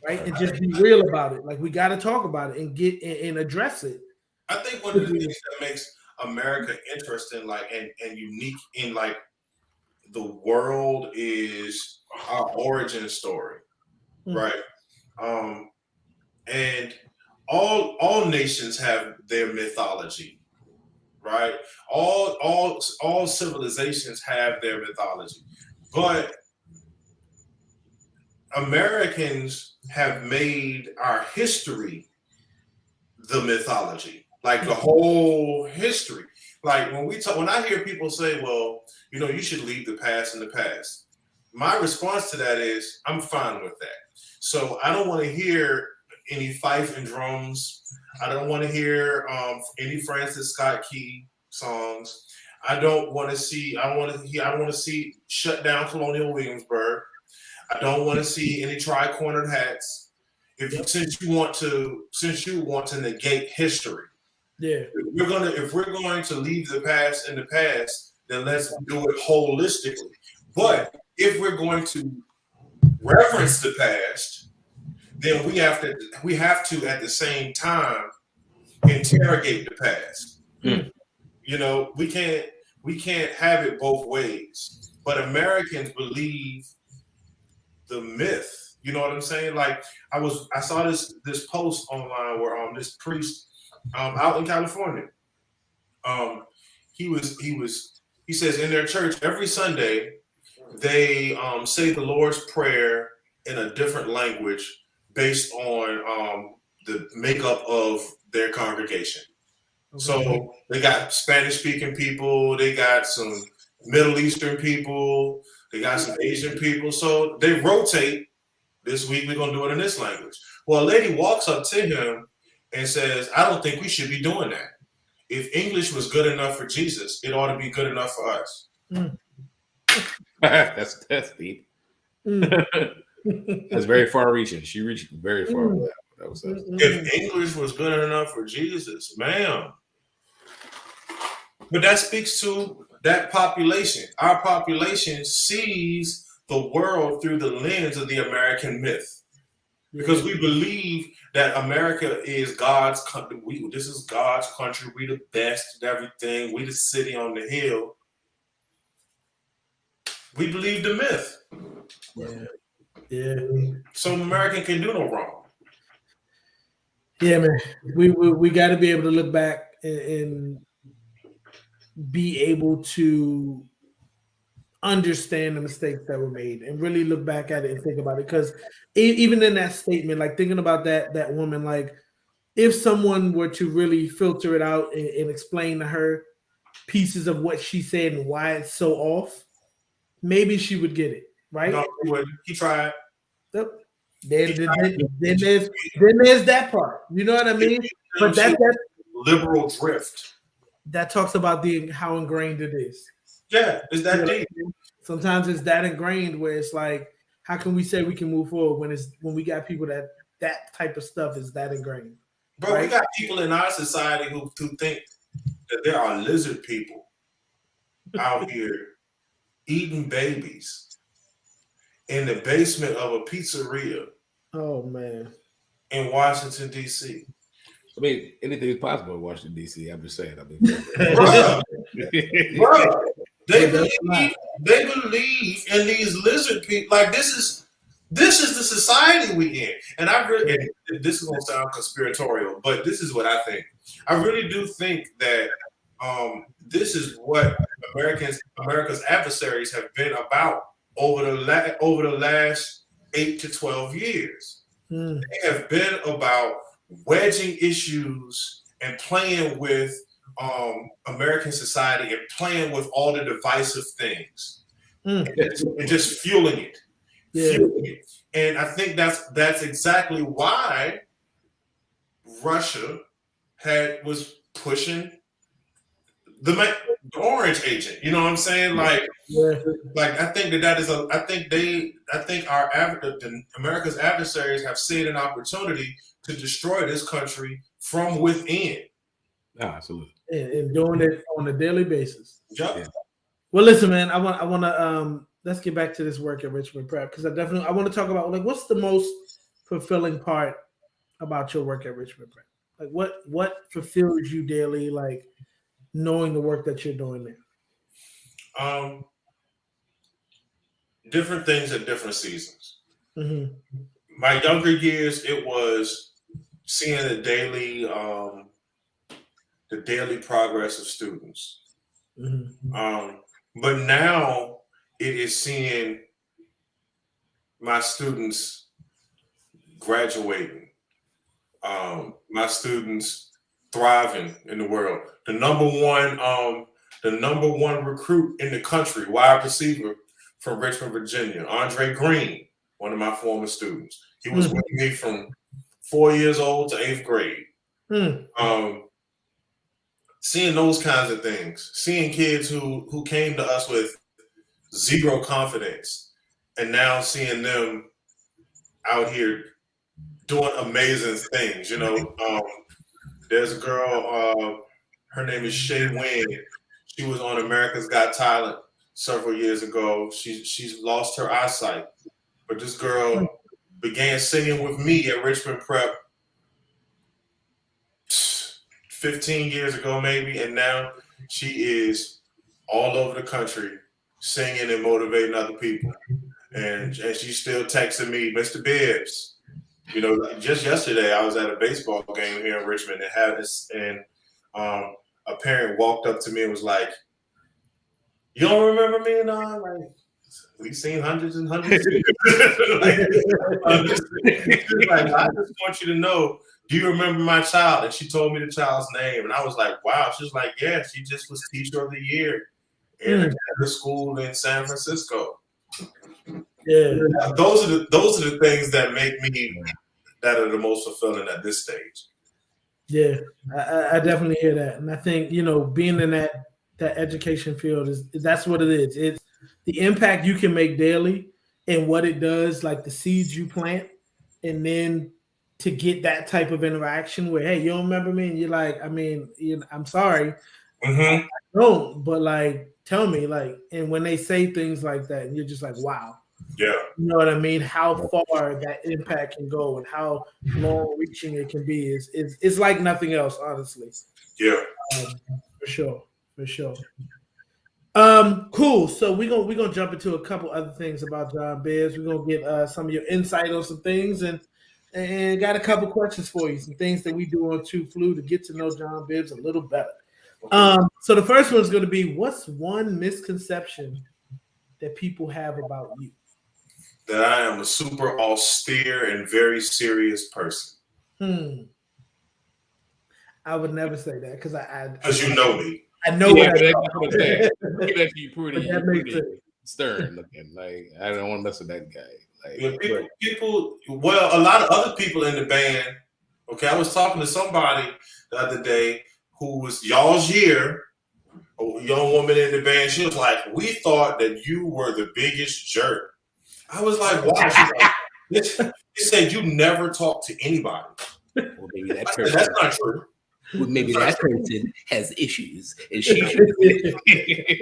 right? And just be real about it. Like, we got to talk about it and get and address it. I think one of the things that makes America interesting, like, and unique in like the world, is our origin story, right? And all nations have their mythology, right? All civilizations have their mythology, but Americans have made our history the mythology, like the whole history. Like, when I hear people say, well, you know, you should leave the past in the past, my response to that is, I'm fine with that. So I don't want to hear any fife and drums. I don't want to hear any Francis Scott Key songs. I don't want to see shut down Colonial Williamsburg. I don't want to see any tri-cornered hats. Since you want to negate history, if we're going to leave the past in the past, then let's do it holistically. But if we're going to reverence the past, then we have to at the same time interrogate the past. You know, we can't have it both ways. But Americans believe the myth. You know what I'm saying? Like, I saw this post online where this priest out in California, he says in their church every Sunday they say the Lord's Prayer in a different language based on the makeup of their congregation. So they got Spanish speaking people, they got some Middle Eastern people, they got some Asian people. So they rotate. This week we're gonna do it in this language. Well, a lady walks up to him and says, I don't think we should be doing that. If English was good enough for Jesus, it ought to be good enough for us. That's deep. That's very far reaching. She reached very far with that. If English was good enough for Jesus, ma'am. But that speaks to that population. Our population sees the world through the lens of the American myth, because we believe that America is God's country. This is God's country. We the best at everything. We the city on the hill. We believe the myth. Yeah. So an American can do no wrong. Yeah, man. We got to be able to look back and be able to understand the mistakes that were made and really look back at it and think about it. Because even in that statement, like thinking about that woman, like if someone were to really filter it out and explain to her pieces of what she said and why it's so off, maybe she would get it, right? No, he wouldn't. He tried. Yep. Then there's that part. You know what I mean? But that liberal drift. That talks about how ingrained it is. Yeah, it's that deep. Sometimes it's that ingrained where it's like, how can we say we can move forward when we got people that type of stuff is that ingrained? Bro, right? We got people in our society who think that there are lizard people out here eating babies in the basement of a pizzeria. Oh man. In Washington, D.C. I mean, anything is possible in Washington, D.C. I'm just saying. I mean, bro, they believe in these lizard people. Like this is the society we in. And I really, and this is gonna sound conspiratorial, but this is what I think. I really do think that this is what America's adversaries have been about over the last 8 to 12 years. They have been about wedging issues and playing with American society and playing with all the divisive things and just fueling it. And I think that's exactly why Russia was pushing the orange agent. You know what I'm saying? Like I think I think America's adversaries have seen an opportunity to destroy this country from within. Absolutely. And doing it on a daily basis. Yeah. Well, listen, man, I want to let's get back to this work at Richmond Prep because I want to talk about like what's the most fulfilling part about your work at Richmond Prep? Like what fulfills you daily, like knowing the work that you're doing there? Different things at different seasons. Mm-hmm. My younger years, it was seeing the daily progress of students. Mm-hmm. But now it is seeing my students graduating, my students thriving in the world. The number one recruit in the country, wide receiver from Richmond, Virginia, Andre Green, one of my former students. He was with me from 4 years old to 8th grade. Seeing those kinds of things, seeing kids who came to us with zero confidence, and now seeing them out here doing amazing things. You know, there's a girl, her name is Shay Wynn. She was on America's Got Talent several years ago. She's lost her eyesight, but this girl began singing with me at Richmond Prep 15 years ago, maybe, and now she is all over the country singing and motivating other people. And she's still texting me, Mr. Bibbs. You know, just yesterday I was at a baseball game here in Richmond and a parent walked up to me and was like, "You don't remember me?" And I'm like, "We've seen hundreds and hundreds." I just want you to know, do you remember my child? And she told me the child's name. And I was like, wow. She was like, yeah, she just was Teacher of the Year in a school in San Francisco. Yeah. Those are the things that make me that are the most fulfilling at this stage. Yeah, I definitely hear that. And I think, you know, being in that education field that's what it is. It's the impact you can make daily and what it does, like the seeds you plant, and then to get that type of interaction where, hey, you don't remember me? And you're like, I mean, I'm sorry. I don't, but like, tell me, like, and when they say things like that, and you're just like, wow. Yeah. You know what I mean? How far that impact can go and how long reaching it can be is like nothing else, honestly. Yeah. For sure. Cool. So we're gonna jump into a couple other things about Jon Bibbs. We're gonna get some of your insight on some things and got a couple questions for you, some things that we do on Too Flu to get to know Jon Bibbs a little better. So the first one is going to be, what's one misconception that people have about you? That I am a super austere and very serious person. I would never say that because because you know me. I know what that's what I'm saying. Look at you pretty stern looking. Like, I don't want to mess with that guy. Like, people, well, a lot of other people in the band. Okay, I was talking to somebody the other day who was y'all's year, a young woman in the band. She was like, "We thought that you were the biggest jerk." I was like, "Why?" She's like, "She said you never talk to anybody." Well, maybe that person, that's not true. Well, maybe that person has issues, and she should.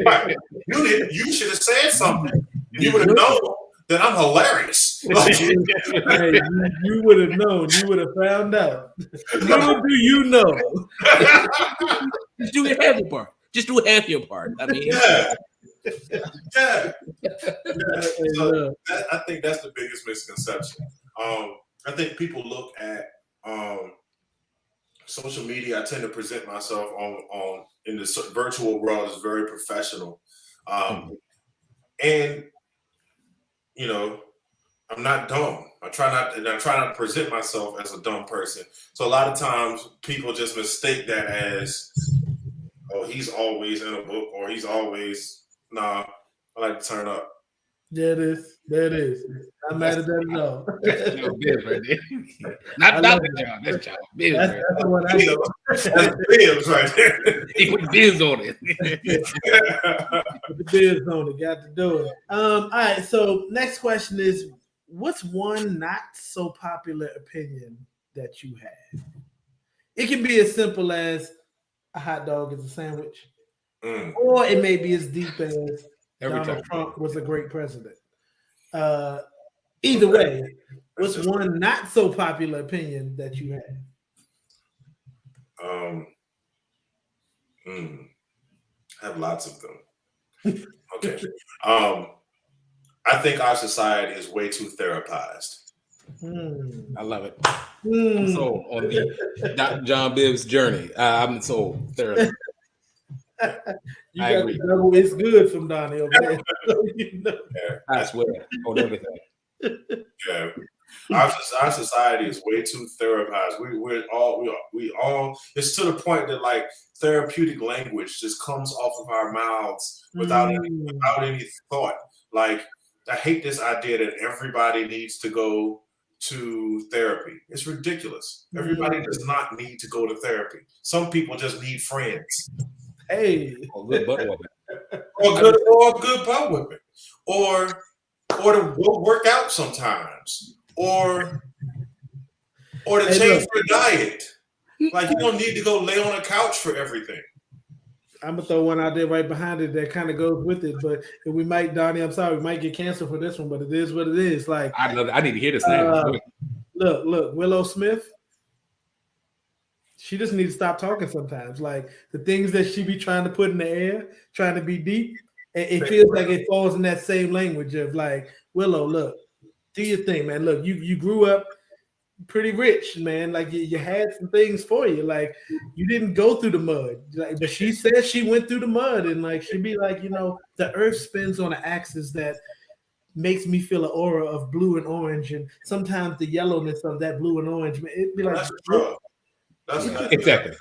Right. You should have said something. You would have known that I'm hilarious. Like, hey, you would have known. You would have found out. Little do you know. Just do half your part. Just do half your part. I mean, yeah. So I think that's the biggest misconception. I think people look at social media. I tend to present myself on in the virtual world as very professional, and you know, I'm not dumb. I try not to present myself as a dumb person. So a lot of times people just mistake that as, oh, he's always in a book, or he's always I like to turn up. There it is. I'm mad at that at all. That's Jon Bibbs right there. Not Jon. That's Jon Bibbs. That's the one I know. That's Bibbs right there. He put Bibbs on it. Put the Bibbs on it. Got to do it. All right. So next question is, what's one not so popular opinion that you have? It can be as simple as a hot dog is a sandwich, or it may be as deep as Donald Trump was a great president. Either way, what's one not so popular opinion that you have? I have lots of them. Okay. I think our society is way too therapized. I love it. I'm sold on the Jon Bibbs journey. I'm sold. Therapy. You got the double it's good from Donnie over there. I swear on everything. Yeah. Our society is way too therapized. We all it's to the point that like therapeutic language just comes off of our mouths without any thought. Like, I hate this idea that everybody needs to go to therapy. It's ridiculous. Everybody does not need to go to therapy. Some people just need friends. Hey, or good butt whipping, or good butt whipping, or to go work out sometimes, or to change your diet. Like, you don't need to go lay on a couch for everything. I'm gonna throw one out there right behind it that kind of goes with it, but we might, Donnie, I'm sorry, we might get canceled for this one, but it is what it is. Like, I love it. I need to hear this now. Look, Willow Smith. She just needs to stop talking sometimes. Like, the things that she be trying to put in the air, trying to be deep, it feels like it falls in that same language of like, Willow, look, do your thing, man. Look, you grew up pretty rich, man. Like, you had some things for you. Like, you didn't go through the mud. Like, but she said she went through the mud, and like she'd be like, the earth spins on an axis that makes me feel an aura of blue and orange, and sometimes the yellowness of that blue and orange, it'd be like, that's true. That's exactly.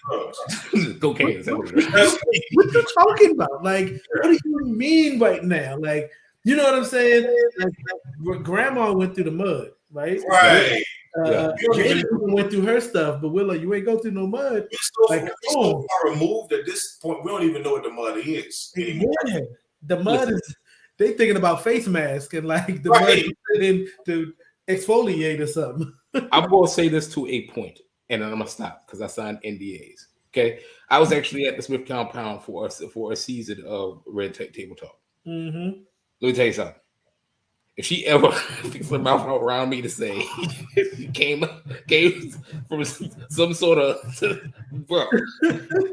Cocaine. What you talking about? Like, what do you mean right now? Like, you know what I'm saying? Like, grandma went through the mud, right? Right. Jada went through her stuff, but Willow, you ain't go through no mud. We're so far removed at this point. We don't even know what the mud is anymore. Yeah, the mud is. They thinking about face mask and like the mud in to exfoliate or something. I'm gonna say this to a point, and then I'm gonna stop because I signed NDAs. Okay, I was actually at the Smith Compound for a season of Red Table Talk. Let me tell you something. If she ever picks her mouth around me to say came from some sort of bro,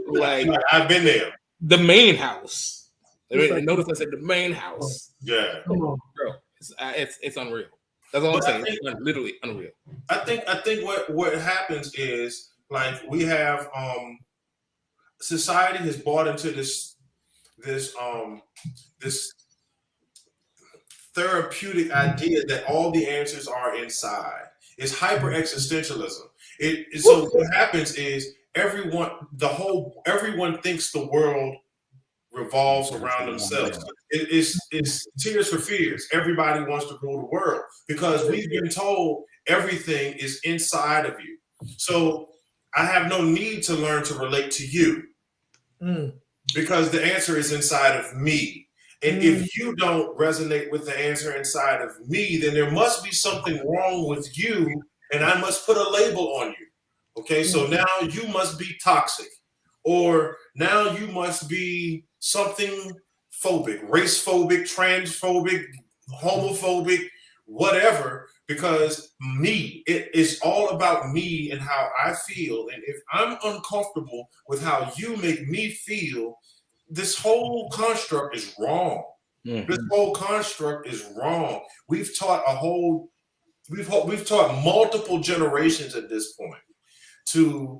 like I've been there. The main house. Notice I said the main house. Yeah, come on, bro. It's unreal. That's all I'm saying. It's literally unreal. I think what happens is, like, we have society has bought into this therapeutic idea that all the answers are inside. It's hyper existentialism. So what happens is everyone thinks the world revolves around themselves. It's Tears for Fears. Everybody wants to rule the world because we've been told everything is inside of you. So I have no need to learn to relate to you because the answer is inside of me. And if you don't resonate with the answer inside of me, then there must be something wrong with you, and I must put a label on you. Okay, so now you must be toxic, or now you must be something phobic, race phobic, transphobic, homophobic, whatever, because it is all about me and how I feel. And if I'm uncomfortable with how you make me feel, this whole construct is wrong. This whole construct is wrong. We've taught multiple generations at this point to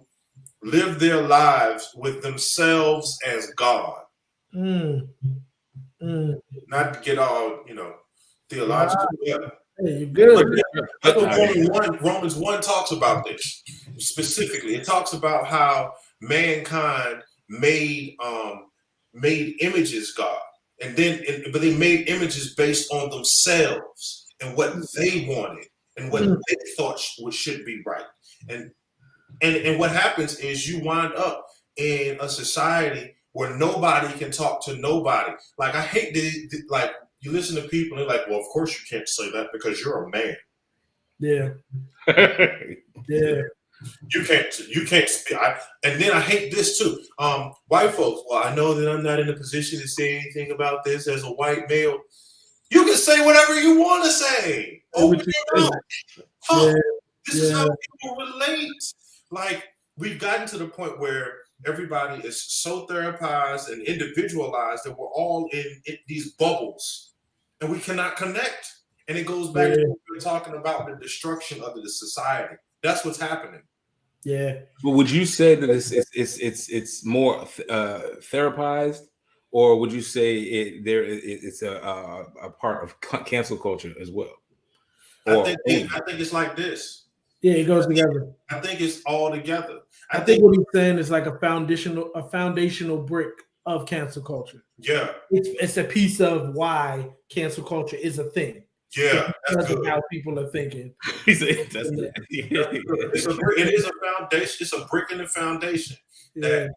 live their lives with themselves as God. Not to get all, theological. Hey, you're good. That's what Romans 1 talks about this specifically. It talks about how mankind made images God, but they made images based on themselves and what they wanted and what they thought should be right. And what happens is you wind up in a society where nobody can talk to nobody. Like, I hate like, you listen to people and they're like, well, of course you can't say that because you're a man. Yeah. Yeah. You can't speak. And then I hate this too. White folks, well, I know that I'm not in a position to say anything about this as a white male. You can say whatever you want to say. This is how people relate. Like, we've gotten to the point where everybody is so therapized and individualized that we're all in these bubbles and we cannot connect. And it goes back to what we were talking about, the destruction of the society. That's what's happening. Yeah. But would you say that it's more therapized, or would you say it's a part of cancel culture as well? I think it's like this. Yeah, it goes together. I think it's all together. I think what he's saying is like a foundational brick of cancel culture. Yeah. It's a piece of why cancel culture is a thing. Yeah, that's how people are thinking. It is a foundation. It's a brick in the foundation. That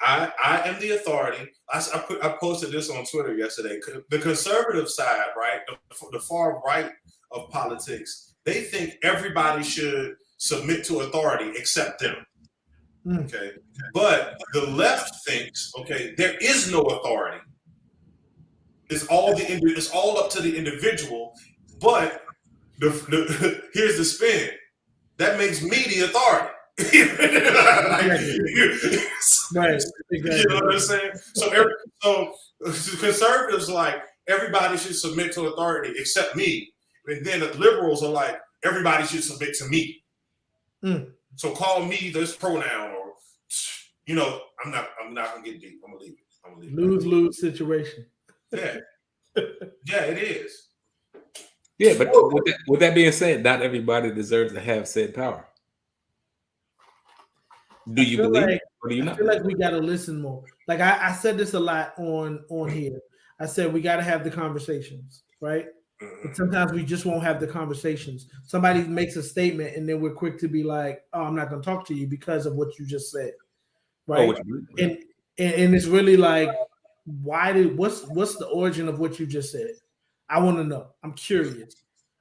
I am the authority. I posted this on Twitter yesterday. The conservative side, right, the far right of politics, they think everybody should submit to authority except them. Okay, but the left thinks, okay, there is no authority. It's all up to the individual, but here's the spin. That makes me the authority. Right. You know what I'm saying? So conservatives like everybody should submit to authority except me, and then the liberals are like everybody should submit to me. So call me this pronoun, or I'm not gonna get deep. I'm gonna leave it. Lose situation. Yeah, it is. Yeah, but with that being said, not everybody deserves to have said power. Do you believe it, or do you not? I feel like we got to listen more. Like I said this a lot on here. I said we got to have the conversations, right? But sometimes we just won't have the conversations. Somebody makes a statement, and then we're quick to be like, "Oh, I'm not going to talk to you because of what you just said," right? And it's really like, what's the origin of what you just said? I want to know. I'm curious.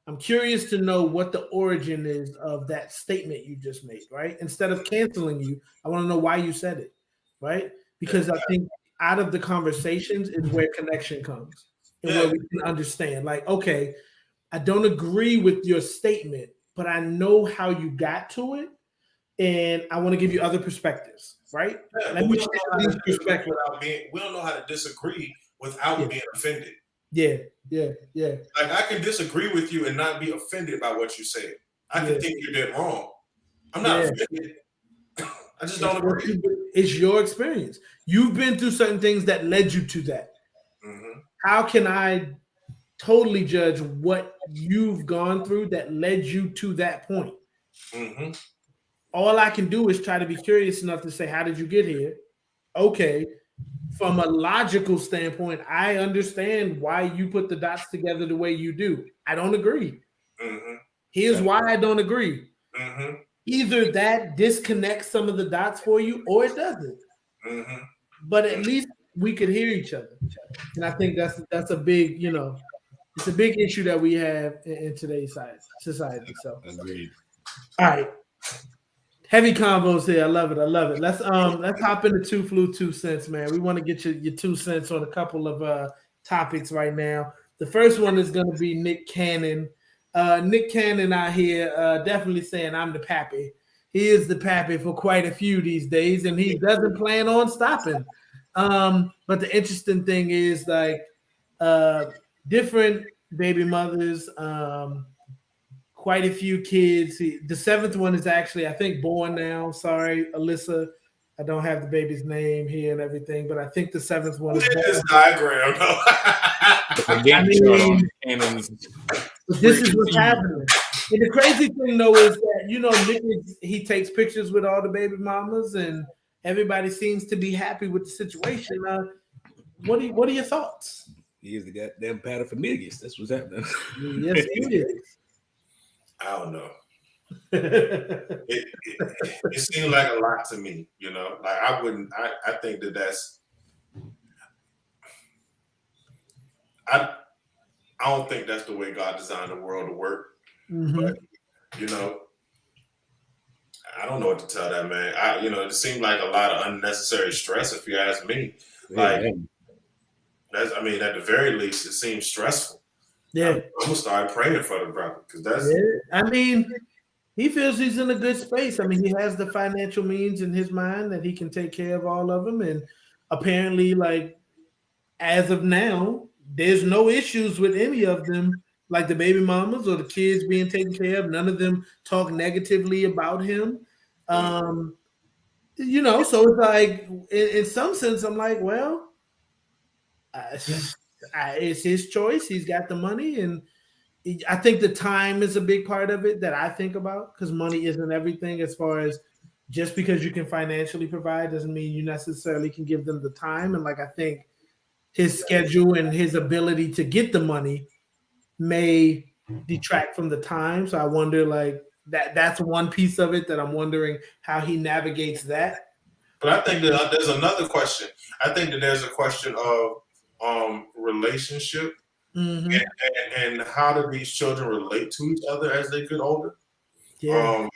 I'm curious to know what the origin is of that statement you just made, right? Instead of canceling you, I want to know why you said it, right? Because I think out of the conversations is where connection comes and where we can understand. Like, okay, I don't agree with your statement, but I know how you got to it, and I want to give you other perspectives, right? Yeah, we don't know how to disagree without being offended. Yeah. Like, I can disagree with you and not be offended by what you said. I can think you're dead wrong. I'm not offended. I just don't agree. It's your experience. You've been through certain things that led you to that. How can I totally judge what you've gone through that led you to that point. Mm-hmm. All I can do is try to be curious enough to say, how did you get here? Okay. From a logical standpoint, I understand why you put the dots together the way you do. I don't agree. Mm-hmm. Here's why I don't agree. Mm-hmm. Either that disconnects some of the dots for you or it doesn't. Mm-hmm. But at least we could hear each other. And I think that's a big, it's a big issue that we have in today's society. So agreed. All right. Heavy combos here. I love it. I love it. Let's hop into 2 Flu 2 cents, man. We want to get your 2 cents on a couple of topics right now. The first one is going to be Nick Cannon. Nick Cannon out here definitely saying I'm the pappy. He is the pappy for quite a few these days, and he doesn't plan on stopping. But the interesting thing is like different baby mothers, quite a few kids. The 7th one is actually, I think, born now. Sorry, Alyssa. I don't have the baby's name here and everything, but I think the 7th one is born. This diagram, this is what's happening. And the crazy thing, though, is that, Nick, he takes pictures with all the baby mamas, and everybody seems to be happy with the situation. What are your thoughts? He is the goddamn paterfamilias. That's what's happening. Yes, he is. I don't know. It seemed like a lot to me, Like I think that's. I don't think that's the way God designed the world to work. Mm-hmm. But I don't know what to tell that man. It seemed like a lot of unnecessary stress, if you ask me. Like that's, at the very least, it seems stressful. Yeah, I'm gonna start praying for the brother because that's. Yeah. He feels he's in a good space. He has the financial means in his mind that he can take care of all of them, and apparently, like as of now, there's no issues with any of them, like the baby mamas or the kids being taken care of. None of them talk negatively about him. So it's like in some sense, I'm like, well, it's his choice. He's got the money, and I think the time is a big part of it that I think about, because money isn't everything. As far as just because you can financially provide doesn't mean you necessarily can give them the time. And like I think his schedule and his ability to get the money may detract from the time. So I wonder, like that's one piece of it that I'm wondering how he navigates that. But I think that there's another question. I think that there's a question of relationship. Mm-hmm. And how do these children relate to each other as they get older? Yeah.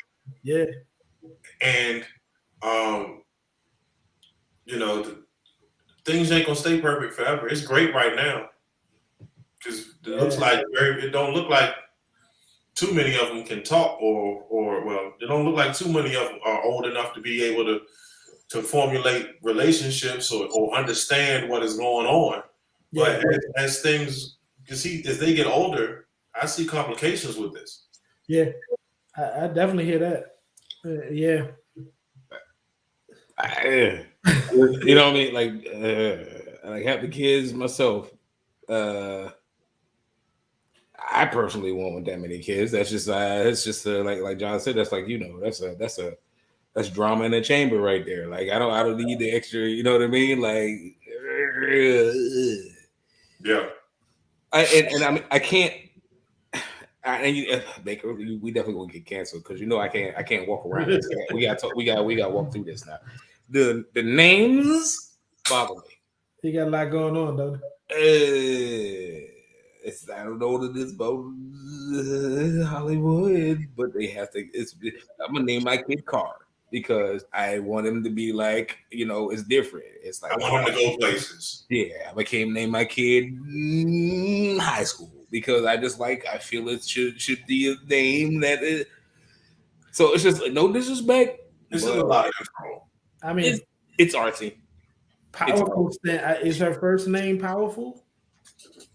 And things ain't gonna stay perfect forever. It's great right now because it looks like it don't look like too many of them can talk, or they don't look like too many of them are old enough to be able to formulate relationships or understand what is going on. Yeah. But as things. As they get older, I see complications with this. Yeah, I definitely hear that. Yeah. You know what I mean? Like have the kids myself. I personally won't want that many kids. That's just it's just like John said. That's like that's drama in the chamber right there. Like I don't need the extra. You know what I mean? Like yeah. I can't. Baker, we definitely gonna get canceled because I can't walk around. We got to walk through this now. The names bother me. He got a lot going on, though. I don't know what it is about Hollywood, but they have to. I'm gonna name my kid Carr because I want him to be like, it's different. It's like I want him to go places. Yeah, I name my kid High School because I feel it should be a name that is. So it's just like, no disrespect. This is a lot of control. It's artsy. Powerful. Is her first name powerful?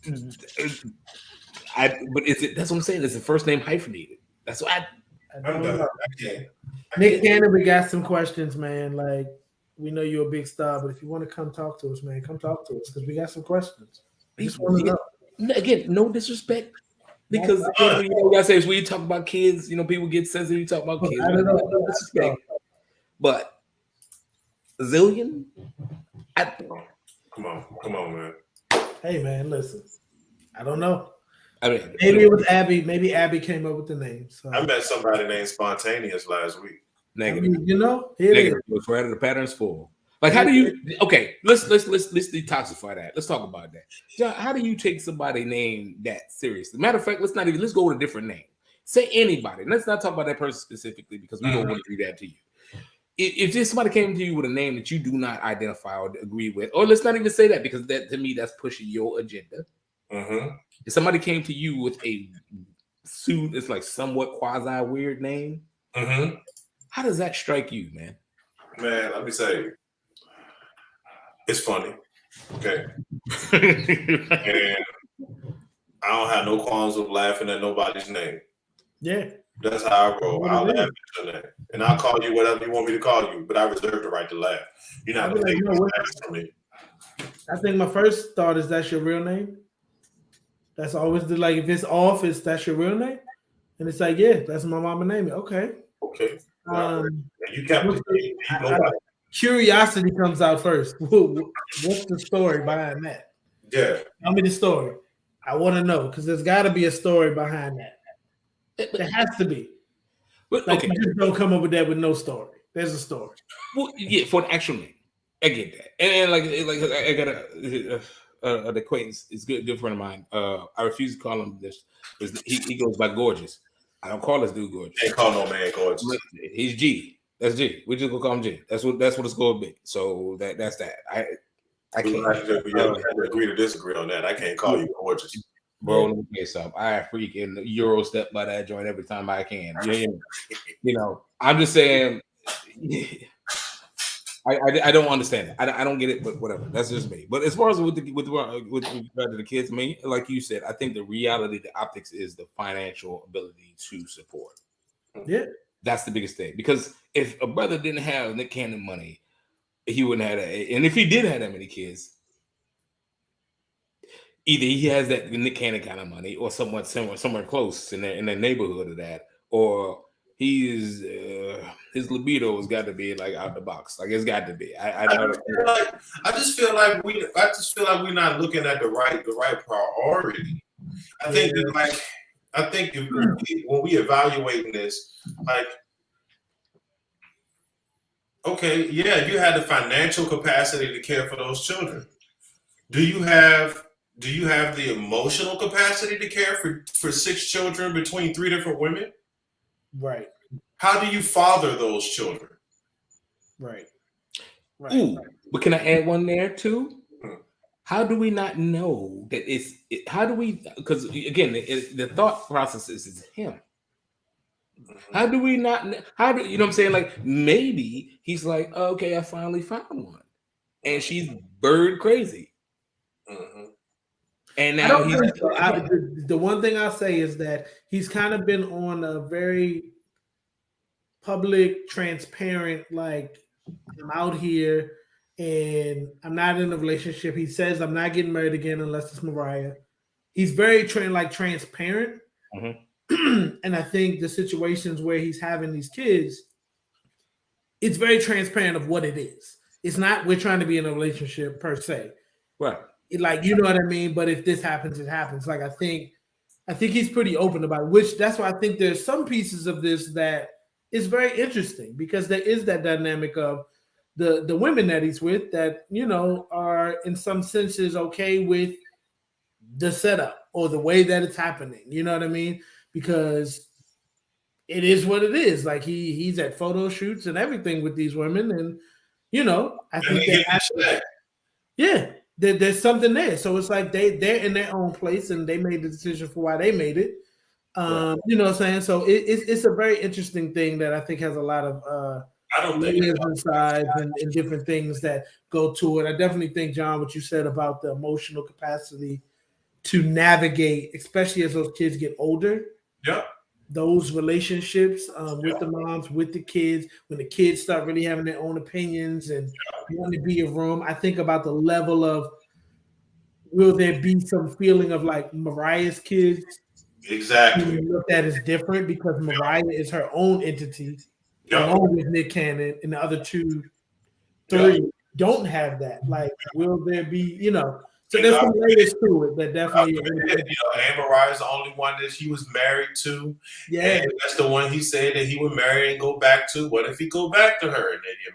But is it? That's what I'm saying. Is the first name hyphenated? That's what I don't know. Nick Cannon, we got some questions, man. Like, we know you're a big star, but if you want to come talk to us, man, come talk to us because we got some questions. I just want to know. Again, no disrespect. Because you know, I say is when you talk about kids, you know, people get sensitive. You talk about kids. I don't know. No disrespect. But zillion? Come on, man. Hey, man, listen. I don't know. I mean, Maybe it was Abby. Maybe Abby came up with the name. So I met somebody named Spontaneous last week. negative. I mean, you know, here it Negative. It's right. The pattern's full. Like, how do you? Okay, let's detoxify that. Let's talk about that. John, how do you take somebody name that seriously? Matter of fact, let's go with a different name. Say anybody. Let's not talk about that person specifically because we don't want to do that to you. If just somebody came to you with a name that you do not identify or agree with, or let's not even say that because that to me that's pushing your agenda. If somebody came to you with a suit, it's like somewhat quasi weird name. How does that strike you, man? Man, let me say, it's funny. Okay. And I don't have no qualms with laughing at nobody's name. Yeah. That's how I roll. I'll laugh at your name. And I'll call you whatever you want me to call you, but I reserve the right to laugh. You're not going to take this from me. I think my first thought is that's your real name. That's always the like if it's off, that's your real name. And it's like, yeah, that's my mama name. Okay. Okay. You kept it. Curiosity comes out first. What's the story behind that? Yeah. Tell me the story. I want to know because there's got to be a story behind that. There has to be. Like, you just don't come up with that with no story. There's a story. Well, yeah, for an actual name, I get that. And like I got an acquaintance. It's good friend of mine. I refuse to call him this. He goes by Gorgeous. I don't call this dude Gorgeous. Can't call no man Gorgeous. He's G. That's G. We just gonna call him G. That's what it's gonna be. So that's that. I can't. We have to agree to disagree on that. I can't call you Gorgeous. Bro, let me tell you something. I freaking Euro step by that joint every time I can. You know, I'm just saying. I don't understand it. I don't get it, but whatever. That's just me. But as far as with regard to the kids, I mean, like you said, I think the reality, the optics is the financial ability to support. Yeah, that's the biggest thing. Because if a brother didn't have Nick Cannon money, he wouldn't have that. And if he did have that many kids, either he has that Nick Cannon kind of money, or somewhere close in the neighborhood of that, or he's his libido has got to be like out the box. Like it's got to be. I just feel like we're not looking at the right priority. I think when we evaluating this, like, okay, yeah, you had the financial capacity to care for those children. Do you have the emotional capacity to care for 6 children between 3 different women? Right. How do you father those children? Right. Ooh, but can I add one there too? How do we not know that how do we, because again, the thought process is him. How do we not, you know what I'm saying? Like maybe he's like, okay, I finally found one. And she's bird crazy. And now the one thing I'll say is that he's kind of been on a very public, transparent, like, I'm out here and I'm not in a relationship. He says I'm not getting married again unless it's Mariah. He's very transparent. And I think the situations where he's having these kids, it's very transparent of what it is. It's not we're trying to be in a relationship per se. Right. Like, you know what I mean? But if this happens, it happens. Like, I think he's pretty open about it, which that's why I think there's some pieces of this that is very interesting because there is that dynamic of the women that he's with that, you know, are in some senses okay with the setup or the way that it's happening. You know what I mean? Because it is what it is. Like he's at photo shoots and everything with these women. And, you know, I think there's something there. So it's like they're in their own place and they made the decision for why they made it. You know what I'm saying? So it's a very interesting thing that I think has a lot of layers inside and different things that go to it. I definitely think, John, what you said about the emotional capacity to navigate, especially as those kids get older. Yeah. Those relationships with the moms, with the kids, when the kids start really having their own opinions and want to be a room. I think about the level of will there be some feeling of like Mariah's kids Exactly. being looked at as different because Mariah is her own entity, Yep. along with Nick Cannon, and the other three don't have that. Like, will there be, so there's some layers to it that definitely. Anne Mariah is the only one that he was married to. Yeah, and that's the one he said that he would marry and go back to. What if he go back to her and they get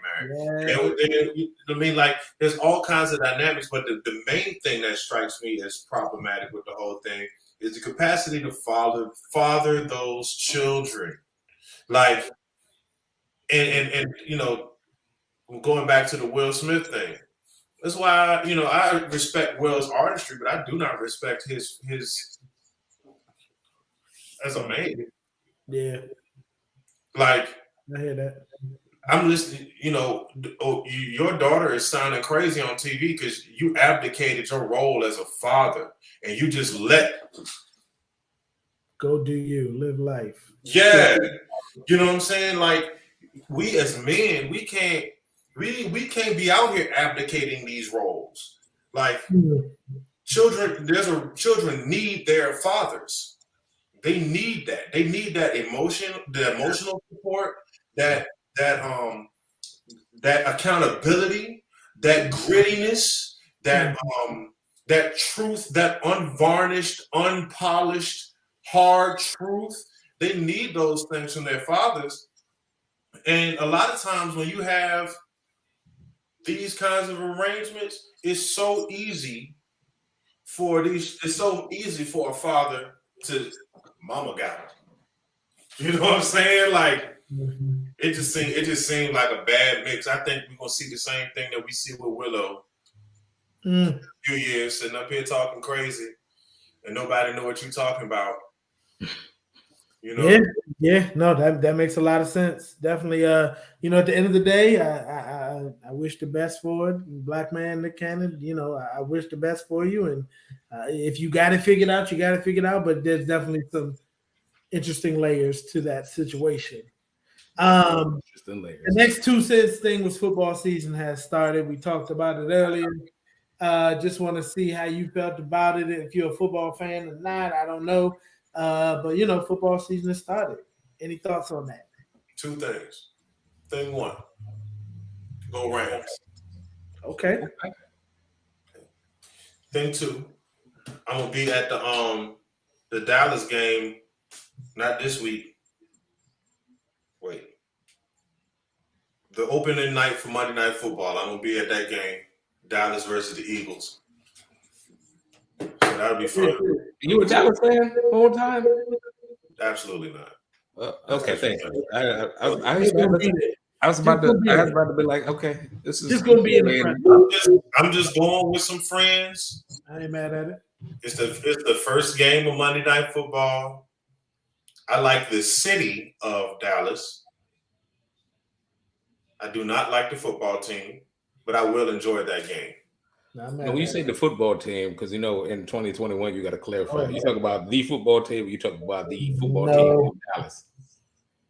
married? I mean, like, there's all kinds of dynamics, but the main thing that strikes me as problematic with the whole thing is the capacity to father those children. Like, and going back to the Will Smith thing. That's why, I respect Will's artistry, but I do not respect his as a man. Yeah. Like, I hear that. I'm listening, your daughter is sounding crazy on TV because you abdicated your role as a father and you just go do you, live life. Yeah. You know what I'm saying? Like, we as men, we can't be out here abdicating these roles. Like, children need their fathers. They need that. They need that emotional support, that accountability, that grittiness, that truth, that unvarnished, unpolished, hard truth. They need those things from their fathers. And a lot of times when you have these kinds of arrangements, it's so easy for a father to mama got him. You know what I'm saying? Like, it just seemed like a bad mix. I think we're gonna see the same thing that we see with Willow in a few years, sitting up here talking crazy and nobody know what you're talking about. Yeah, no, that makes a lot of sense. Definitely, at the end of the day, I wish the best for it. Black man, Nick Cannon, I wish the best for you. And if you got it figured out, you got it figured out. But there's definitely some interesting layers to that situation. The next 2 cents thing was football season has started. We talked about it earlier. Just want to see how you felt about it. If you're a football fan or not, I don't know. But football season has started. Any thoughts on that? 2 things. Thing 1, go Rams. Okay. Thing 2, I'm gonna be at the Dallas game, not this week. Wait. The opening night for Monday Night Football. I'm gonna be at that game, Dallas versus the Eagles. So that'll be fun. You a Dallas fan all the time? Absolutely not. Okay, thank you. I was about to be like, okay, this is just gonna be in the front. I'm just going with some friends. I ain't mad at it. It's the first game of Monday Night Football. I like the city of Dallas. I do not like the football team, but I will enjoy that game. When you say the football team, because in 2021 you got to clarify. You talk about the football team, or you talk about the football team in Dallas.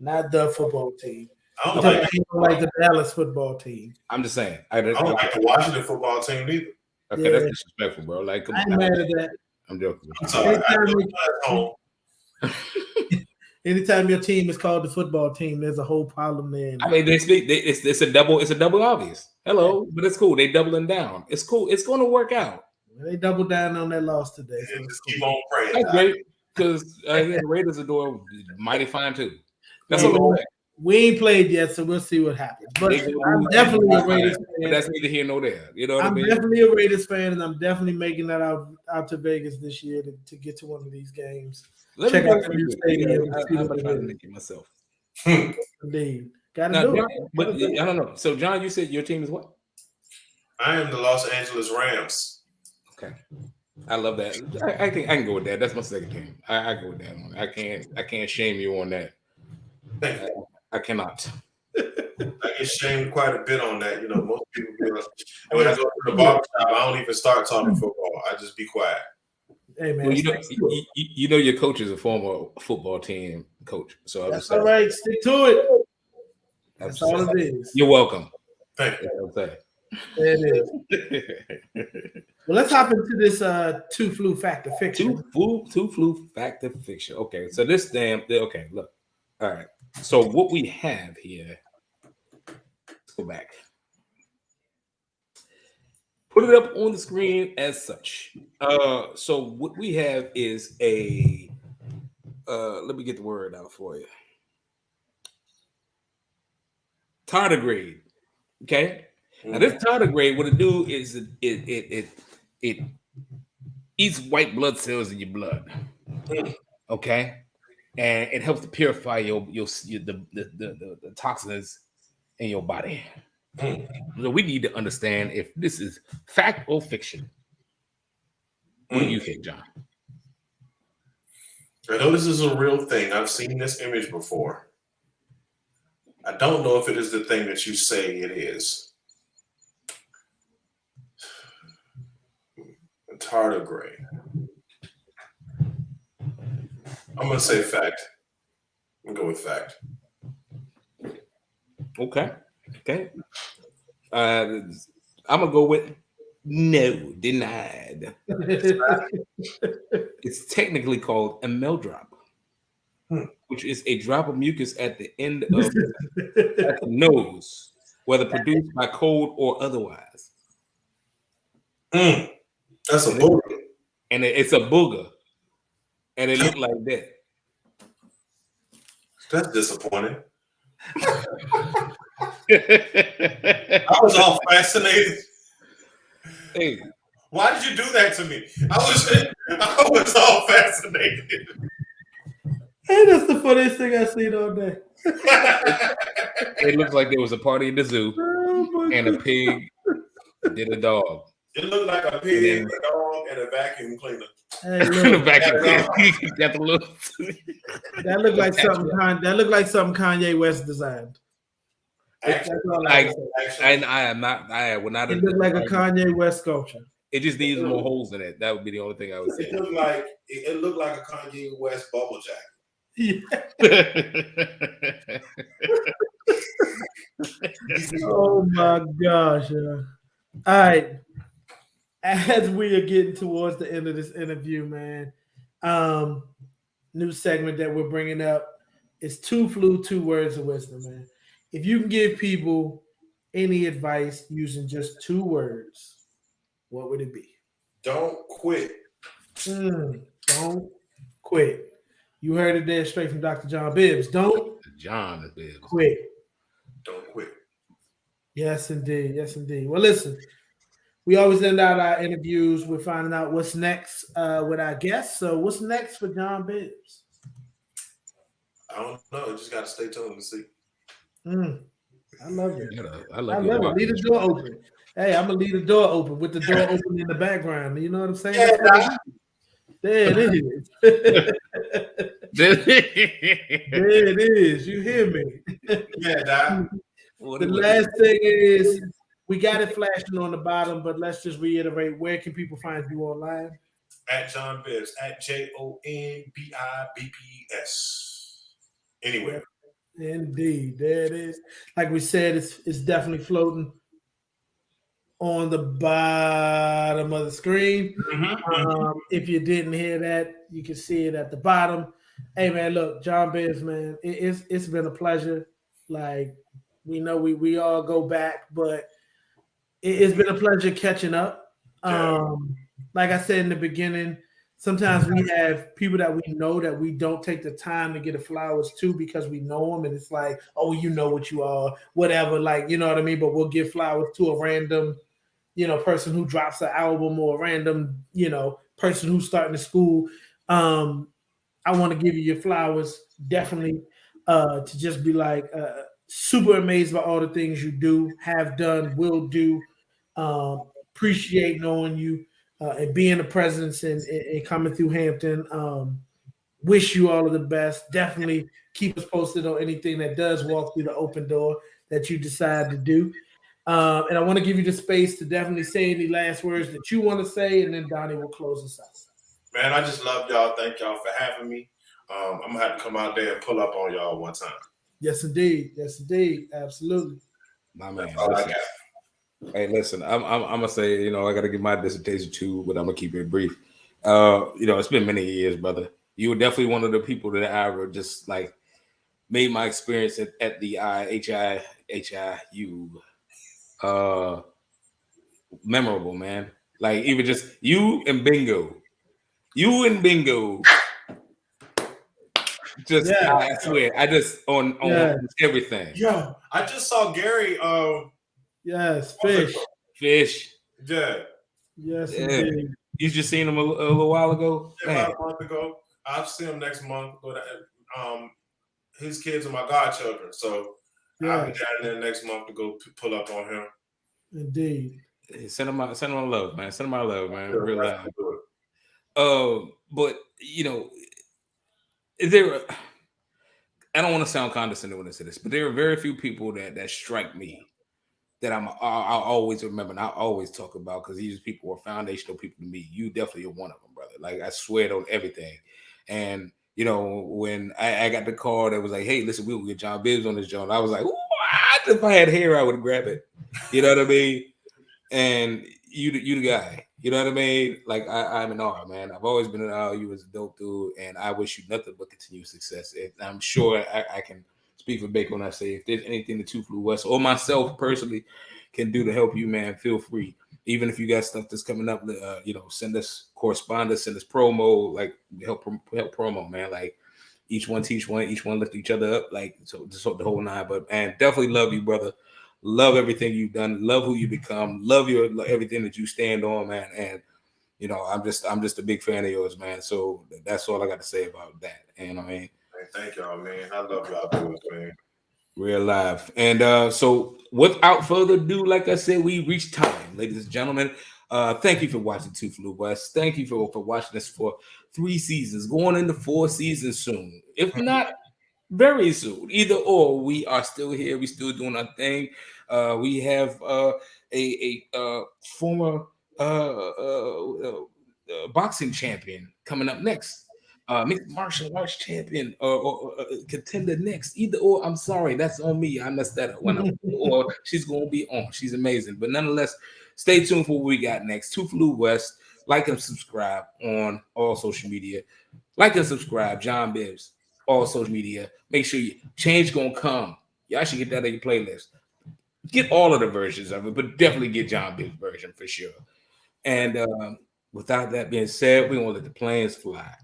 Not the football team. I don't like the Dallas football team. I'm just saying. I don't like the Washington football team either. Okay, that's disrespectful, bro. Like, come on. I'm mad at that. I'm joking. I'm sorry. Anytime your team is called the football team, there's a whole problem there. I mean, it's a double obvious. Hello, but it's cool. They doubling down. It's cool. It's going to work out. They doubled down on that loss today. So just keep on praying. That's great because the Raiders are doing mighty fine too. That's all. We ain't played yet, so we'll see what happens. But I'm definitely a Raiders fan. But that's neither here nor there. You know what I mean? I'm definitely a Raiders fan, and I'm definitely making that out to Vegas this year to get to one of these games. Check out the new stadium. I'm trying to make it myself. Indeed. Gotta do it. But I don't know. So, John, you said your team is what? I am the Los Angeles Rams. Okay. I love that. I think I can go with that. That's my second team. I go with that one. I can't shame you on that. Thank you. I cannot. I get shamed quite a bit on that. Most people be like, when I go to the barbershop, I don't even start talking football. I just be quiet. Hey man, well, your coach is a former football team coach, so that's all right. Stick to it. That's all it is. You're welcome. Thank you. It is. Well, let's hop into this two flu factor fiction. Two flu factor fiction. Okay, so this okay, look. All right. So what we have here, let's go back. Put it up on the screen as such. So what we have is a let me get the word out for you. Tardigrade. Okay. Now this tardigrade, what it do is it eats white blood cells in your blood. Okay. And it helps to purify the toxins in your body. So we need to understand if this is fact or fiction. What do you think, John? I know this is a real thing. I've seen this image before. I don't know if it is the thing that you say it is. A tardigrade. I'm going to say fact. I'm going to go with fact. Okay. I'm going to go with no, denied. It's technically called a meldrop, which is a drop of mucus at the end of at the nose, whether produced by cold or otherwise. That's a booger. And it's a booger. And it looked like that. That's disappointing. I was all fascinated. Hey, why did you do that to me? I was all fascinated. Hey, that's the funniest thing I've seen all day. It looks like there was a party in the zoo, and a pig did a dog. It looked like a pig, a dog, and a vacuum cleaner. Hey, look, Got the look. That looked like something. That looked like something Kanye West designed. I am not. I would not. It looked like a Kanye West sculpture. It just needs more holes in it. That would be the only thing I would say. It looked like a Kanye West bubble jacket. Yeah. Oh my gosh! All right. As we are getting towards the end of this interview, man, new segment that we're bringing up is two flu, 2 words of wisdom, man. If you can give people any advice using just 2 words, what would it be? Don't quit. Don't quit. You heard it there straight from Dr. Jon Bibbs. Don't quit. Don't quit. Yes, indeed. Yes, indeed. Well, listen. We always end out our interviews with finding out what's next with our guests. So what's next for Jon Bibbs? I don't know. You just got to stay tuned to see. I love it. I love it. Leave the door open. Hey, I'm going to leave the door open with the door open in the background. You know what I'm saying? Yeah, there it is. There it is. You hear me? Yeah, Doc. The last thing is, we got it flashing on the bottom, but let's just reiterate, where can people find you online? At Jon Bibbs, at JONBIBBS. Anywhere. Indeed, there it is. Like we said, it's definitely floating on the bottom of the screen. If you didn't hear that, you can see it at the bottom. Hey man, look, Jon Bibbs, man, it's been a pleasure. Like, we know we all go back, but it's been a pleasure catching up. Like I said in the beginning, sometimes we have people that we know that we don't take the time to get the flowers to because we know them, and it's like, oh, you know what you are, whatever, like, you know what I mean? But we'll give flowers to a random, person who drops an album, or a random, person who's starting to school. I want to give you your flowers, definitely, to just be like super amazed by all the things you do, have done, will do. Appreciate knowing you and being a presence and coming through Hampton. Wish you all of the best. Definitely keep us posted on anything that does walk through the open door that you decide to do. And I want to give you the space to definitely say any last words that you want to say, and then Donnie will close us out. Man, I just love y'all. Thank y'all for having me. I'm going to have to come out there and pull up on y'all one time. Yes, indeed. Yes, indeed. Absolutely. My man. That's all I got. Hey, listen, I'm gonna say, you know, I gotta give my dissertation too, but I'm gonna keep it brief. You know, it's been many years, brother. You were definitely one of the people that I ever just like made my experience at the HIU memorable, man. Like even just you and bingo. Just Yeah, I swear, I just on yeah, everything. Yo, I just saw Gary. yes, What's it fish. called? Fish. Yeah, Yes, Yeah. indeed. You just seen him a little while ago, man. about a month ago. I'll see him next month. But his kids are my godchildren, so I'll be Yes, down there next month to go pull up on him. indeed. Send him my love, man. Send him my love, man. Real love. Do it. But you know, there. I don't want to sound condescending when I say this, but there are very few people that strike me that I'll always remember and I'll always talk about because these people are foundational people to me. You definitely are one of them, brother. Like I swear it on everything. And you know, when I got the call that was like, "Hey, listen, we'll get Jon Bibbs on this joint," I was like, "What? If I had hair, I would grab it." You know what I mean? And you the guy. You know what I mean? Like I'm in awe, man. I've always been in awe. You was a dope dude, and I wish you nothing but continued success. And I'm sure I can speak for Baker when I say if there's anything the Two Flew West or myself personally can do to help you, man, feel free. Even if you got stuff that's coming up, you know, send us correspondence, send us promo, like help promo, man. Like each one teach one, each one lift each other up, like so just the whole nine. But man, definitely love you, brother. Love everything you've done. Love who you become. Love your everything that you stand on, man. And you know, I'm just a big fan of yours, man. So that's all I got to say about that. And I mean, Man, thank y'all, man. I love y'all dudes, man. we're live. And so without further ado, like I said, we reached time, ladies and gentlemen. Thank you for watching Two Flew West. Thank you for watching us for 3 seasons, going into 4 seasons soon. If not very soon. Either or, we are still here. We still doing our thing. We have a former boxing champion coming up next. Mixed martial arts champion or contender next. Either or, I'm sorry, that's on me. I messed that up. Or she's gonna be on. She's amazing. But nonetheless, stay tuned for what we got next. Two Flew West. Like and subscribe on all social media. Like and subscribe, Jon Bibbs, all social media. Make sure you change gonna come. Y'all should get that on your playlist. Get all of the versions of it, but definitely get Jon Bibbs' version for sure. And without that being said, we're gonna let the planes fly.